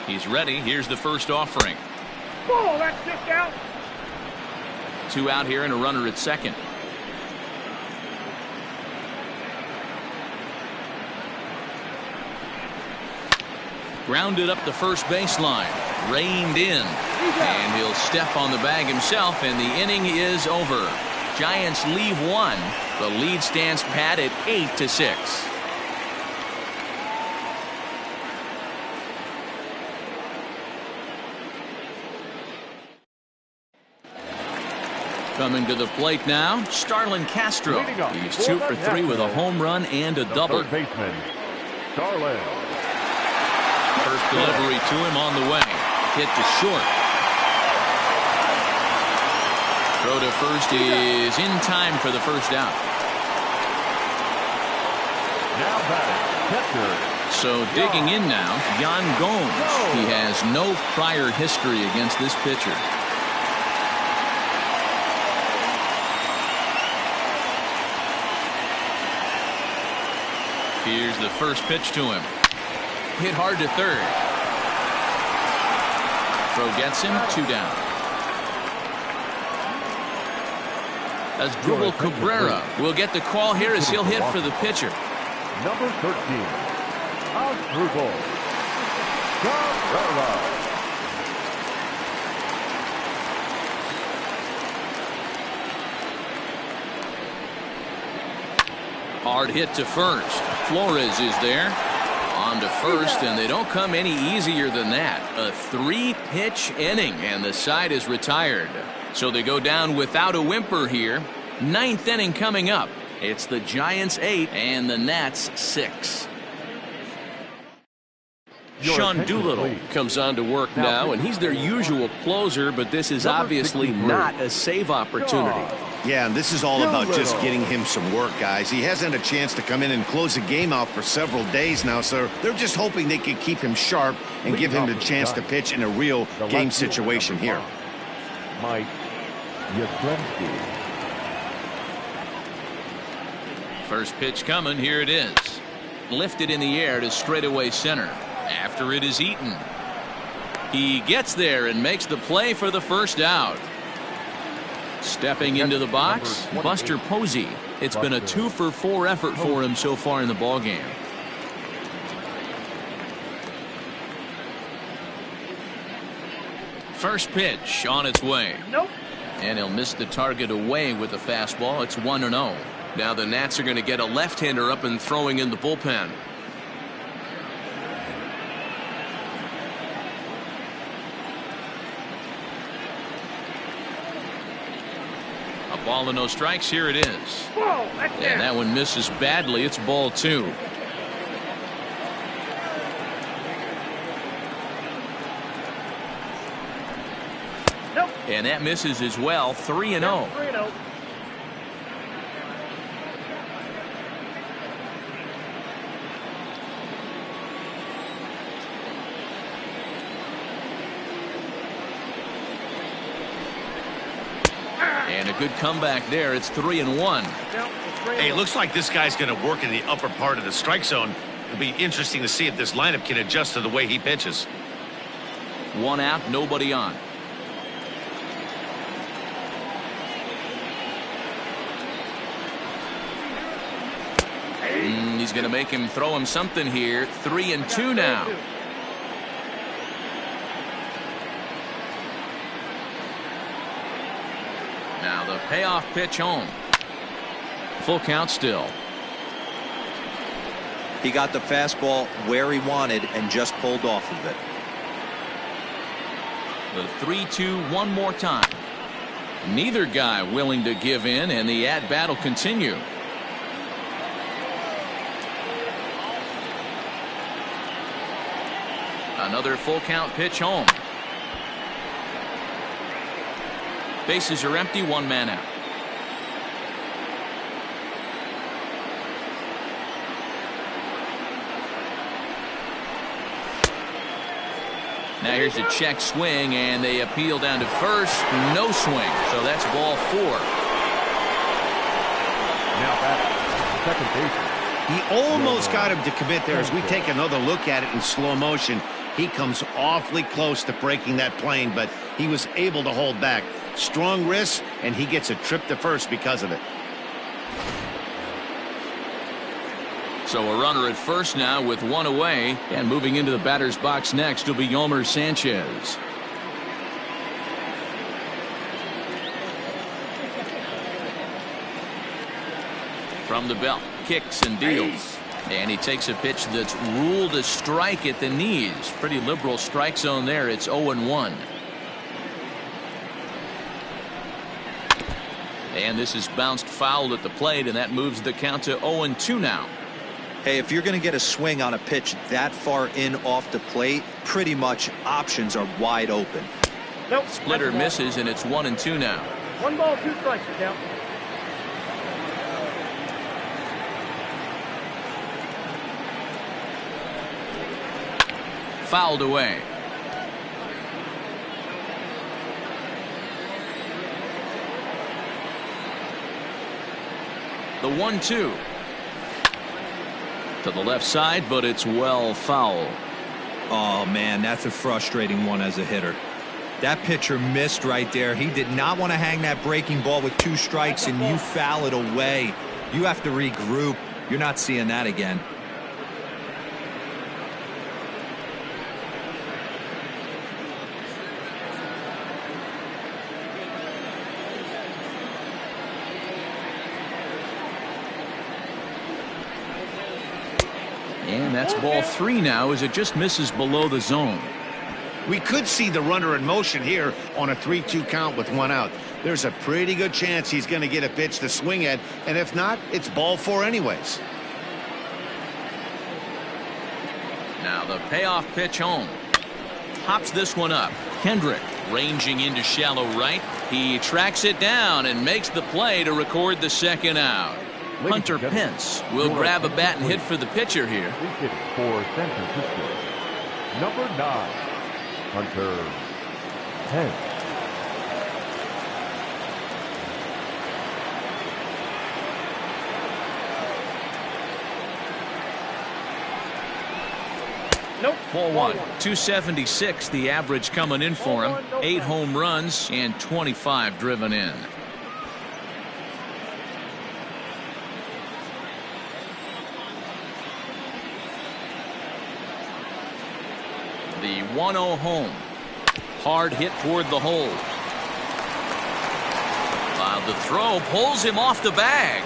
He's ready. Here's the first offering. Oh, that's just out. 2 out here and a runner at second. Grounded up the first baseline. Reined in. And he'll step on the bag himself, and the inning is over. Giants leave one. The lead stands pat at 8-6. Coming to the plate now, Starlin Castro. He's 2 for 3 with a home run and a double. Third baseman, Starlin. First delivery to him on the way. Hit to short. Throw to first is in time for the first out. Now batting, catcher. So digging in now, Yan Gomes. He has no prior history against this pitcher. Here's the first pitch to him. Hit hard to third. Throw gets him, 2 down. Asdrubal Cabrera will get the call here as he'll hit for the pitcher. Number 13, Asdrubal Cabrera. Hard hit to first. Flores is there. On to first, and they don't come any easier than that. A 3-pitch inning, and the side is retired. So they go down without a whimper here. 9th inning coming up. It's the Giants 8 and the Nats 6. Sean Doolittle comes on to work now, and he's their usual closer, but this is obviously not a save opportunity. Yeah, and this is all about just getting him some work, guys. He hasn't had a chance to come in and close the game out for several days now, so they're just hoping they can keep him sharp and give him the chance to pitch in a real game situation here. Mike Yastrzemski. First pitch coming. Here it is. Lifted in the air to straightaway center. After it is Eaton. He gets there and makes the play for the first out. Stepping into the box, Buster Posey. It's been a 2 for 4 effort for him so far in the ballgame. First pitch on its way. And he'll miss the target away with the fastball. It's 1-0. Now the Nats are going to get a left-hander up and throwing in the bullpen. Ball and no strikes. Here it is. And that one misses badly. It's ball 2. And that misses as well. 3-0. And a good comeback there. It's 3-1. Hey, it looks like this guy's going to work in the upper part of the strike zone. It'll be interesting to see if this lineup can adjust to the way he pitches. 1 out, nobody on. He's going to make him throw him something here. 3-2 now. Now the payoff pitch home. Full count still. He got the fastball where he wanted and just pulled off of it. The 3-2 one more time. Neither guy willing to give in, and the at-bat will continue. Another full count pitch home. Bases are empty, 1 man out. Now here's a check swing, and they appeal down to first. No swing, so that's ball 4. Now back, second baseman. He almost got him to commit there. As we take another look at it in slow motion, he comes awfully close to breaking that plane, but he was able to hold back. Strong wrist, and he gets a trip to first because of it. So a runner at first now with one away, and moving into the batter's box next will be Yolmer Sanchez. From the belt, kicks and deals. And he takes a pitch that's ruled a strike at the knees. Pretty liberal strike zone there. It's 0-1. And this is bounced foul at the plate, and that moves the count to 0-2 now. Hey, if you're going to get a swing on a pitch that far in off the plate, pretty much options are wide open. Nope. Splitter misses, and it's 1-2 now. 1 ball, 2 strikes, you count. Fouled away. The 1-2 to the left side, but it's well foul. Oh man, that's a frustrating one as a hitter. That pitcher missed right there. He did not want to hang that breaking ball with 2 strikes, and you foul it away. You have to regroup. You're not seeing that again. And that's ball 3 now as it just misses below the zone. We could see the runner in motion here on a 3-2 count with 1 out. There's a pretty good chance he's going to get a pitch to swing at, and if not, it's ball 4 anyways. Now the payoff pitch home. Hops this one up. Kendrick ranging into shallow right. He tracks it down and makes the play to record the second out. Hunter Pence will grab a bat and hit for the pitcher here. For San Francisco, number 9, Hunter Pence. Nope. Ball 1. 276 the average coming in for him. 8 home runs and 25 driven in. The 1-0 home. Hard hit toward the hole. The throw pulls him off the bag.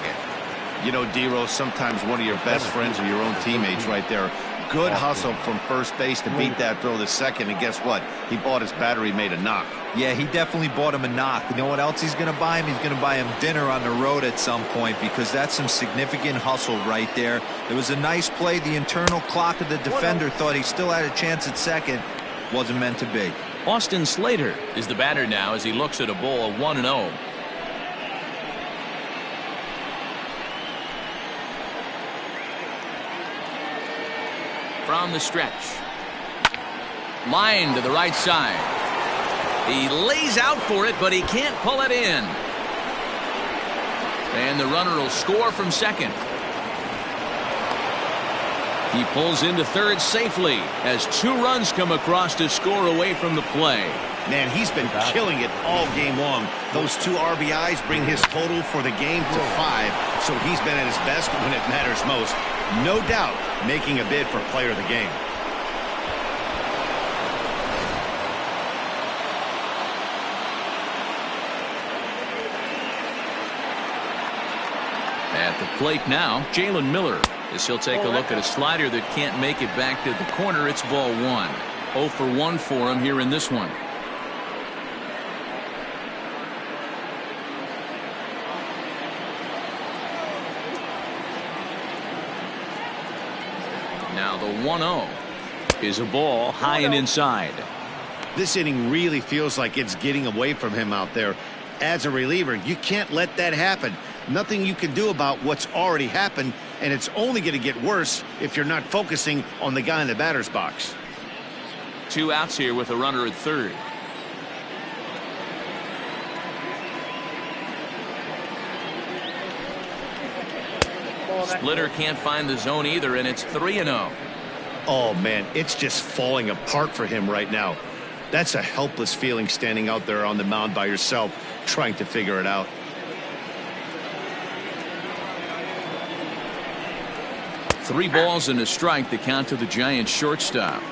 You know, D-Rose, sometimes one of your best friends are your own teammates right there. Good hustle from first base to beat that throw to second, and guess what? He bought his battery, made a knock. Yeah, he definitely bought him a knock. You know what else he's going to buy him? He's going to buy him dinner on the road at some point, because that's some significant hustle right there. It was a nice play. The internal clock of the defender thought he still had a chance at second. Wasn't meant to be. Austin Slater is the batter now as he looks at a ball 1-0. From the stretch. Line to the right side. He lays out for it, but he can't pull it in. And the runner will score from second. He pulls into third safely as 2 runs come across to score away from the play. Man, he's been killing it all game long. Those 2 RBIs bring his total for the game to 5, so he's been at his best when it matters most. No doubt making a bid for player of the game. At the plate now, Jalen Miller, as he'll take a look at a slider that can't make it back to the corner. It's ball 1. 0 for 1 for him here in this one. Now the 1-0 is a ball high and inside. This inning really feels like it's getting away from him out there. As a reliever, you can't let that happen. Nothing you can do about what's already happened, and it's only going to get worse if you're not focusing on the guy in the batter's box. 2 outs here with a runner at third. Splitter can't find the zone either, and it's 3-0. Oh, man, it's just falling apart for him right now. That's a helpless feeling standing out there on the mound by yourself, trying to figure it out. 3 balls and a strike, the count to the Giants shortstop.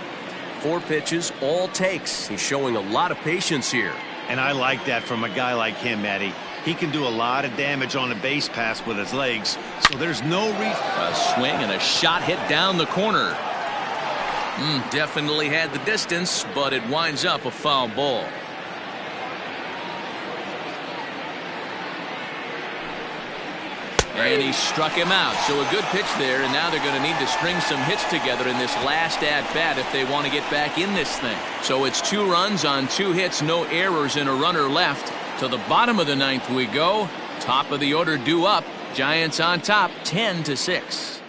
4 pitches, all takes. He's showing a lot of patience here. And I like that from a guy like him, Matty. He can do a lot of damage on a base pass with his legs, so there's no reason. A swing and a shot hit down the corner. Definitely had the distance, but it winds up a foul ball. And he struck him out. So a good pitch there, and now they're going to need to string some hits together in this last at-bat if they want to get back in this thing. So it's 2 runs on 2 hits, no errors, and a runner left. To the bottom of the 9th we go. Top of the order due up. Giants on top, 10-6.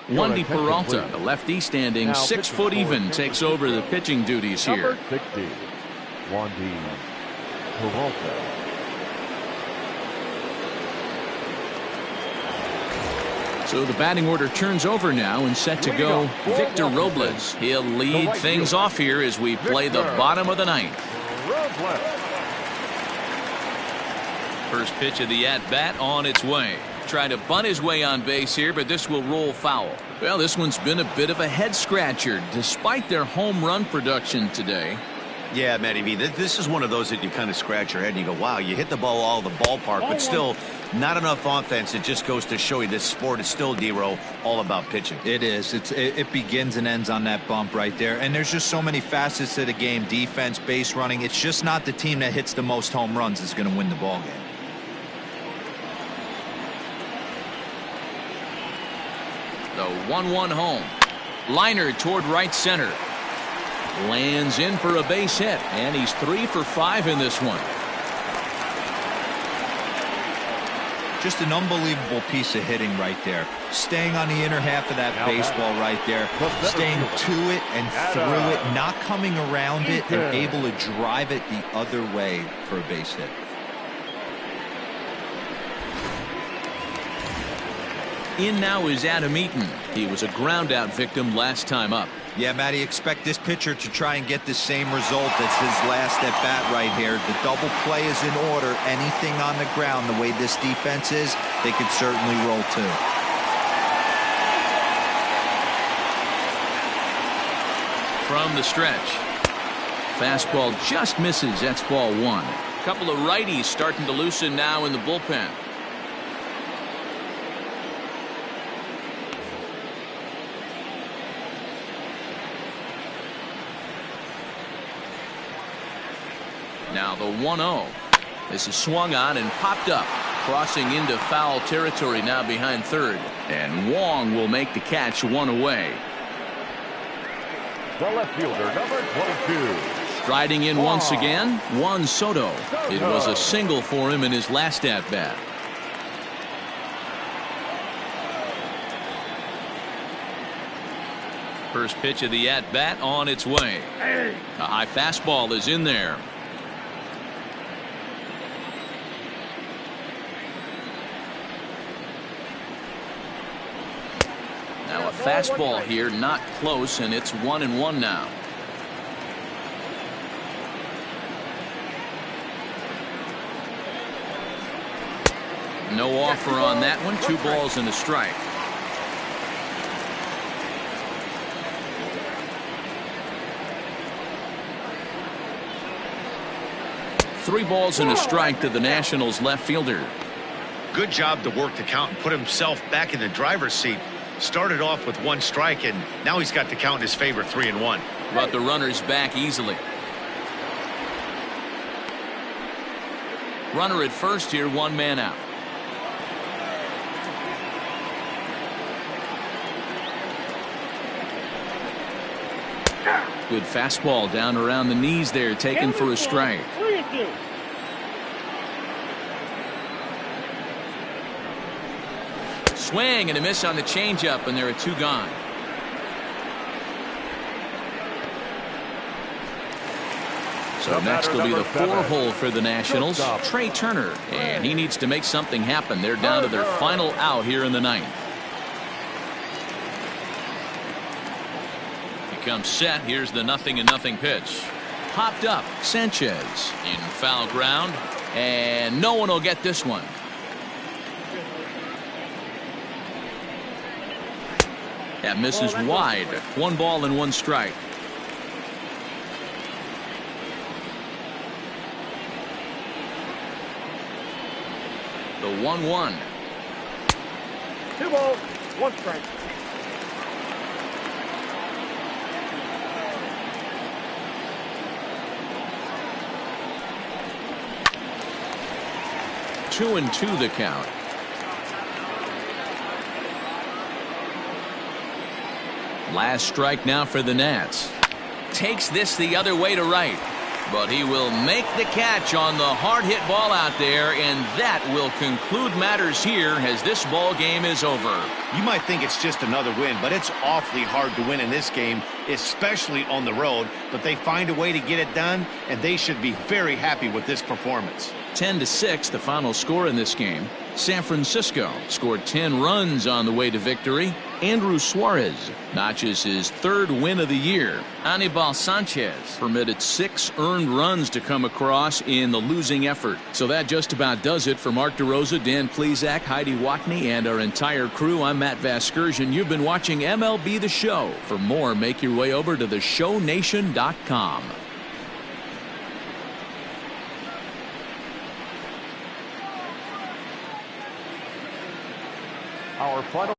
Wandy Peralta, the lefty standing 6 foot even, takes over the pitching duties here. Number 60, Wandy Peralta. So the batting order turns over now and set to go Victor Robles. He'll lead things off here as we play the bottom of the 9th. First pitch of the at-bat on its way. Trying to bunt his way on base here, but this will roll foul. Well, this one's been a bit of a head-scratcher despite their home run production today. Yeah, Matty V, this is one of those that you kind of scratch your head and you go, wow, you hit the ball all over the ballpark, but still not enough offense. It just goes to show you this sport is still, D-Row, all about pitching. It is. It begins and ends on that bump right there. And there's just so many facets to the game. Defense, base running. It's just not the team that hits the most home runs is going to win the ball game. The 1-1 home. Liner toward right center. Lands in for a base hit, and he's 3 for 5 in this one. Just an unbelievable piece of hitting right there. Staying on the inner half of that baseball right there. Staying to it and through it, not coming around it, and able to drive it the other way for a base hit. In now is Adam Eaton. He was a ground-out victim last time up. Yeah, Matty, expect this pitcher to try and get the same result as his last at-bat right here. The double play is in order. Anything on the ground, the way this defense is, they could certainly roll too. From the stretch. Fastball just misses. That's ball 1. A couple of righties starting to loosen now in the bullpen. Now the 1-0. This is swung on and popped up. Crossing into foul territory now behind third. And Wong will make the catch 1 away. The left fielder, number 22. Striding in once again, Juan Soto. It was a single for him in his last at-bat. First pitch of the at-bat on its way. A high fastball is in there. Now a fastball here, not close, and it's 1-1 now. No offer on that one. 2 balls and a strike. Three balls and a strike to the Nationals left fielder. Good job to work the count and put himself back in the driver's seat. Started off with 1 strike, and now he's got the count in his favor, 3-1. But the runner's back easily. Runner at first here, 1 man out. Good fastball down around the knees there, taken for a strike. 3-2. Swing and a miss on the changeup, and there are 2 gone. So next will be the 4-hole for the Nationals, Trey Turner, and he needs to make something happen. They're down to their final out here in the 9th. He comes set. Here's the 0-0 pitch. Popped up. Sanchez in foul ground, and no one will get this one. That misses wide. 1 ball and 1 strike. The 1-1. 2 balls, 1 strike. Two and 2 the count. Last strike now for the Nats. Takes this the other way to right. But he will make the catch on the hard hit ball out there, and that will conclude matters here as this ball game is over. You might think it's just another win, but it's awfully hard to win in this game, especially on the road. But they find a way to get it done, and they should be very happy with this performance. 10-6 the final score in this game. San Francisco scored 10 runs on the way to victory. Andrew Suarez notches his 3rd win of the year. Anibal Sanchez permitted 6 earned runs to come across in the losing effort. So that just about does it for Mark DeRosa, Dan Plesac, Heidi Watney, and our entire crew. I'm Matt Vasgersian. You've been watching MLB The Show. For more, make your way over to theshownation.com. Our final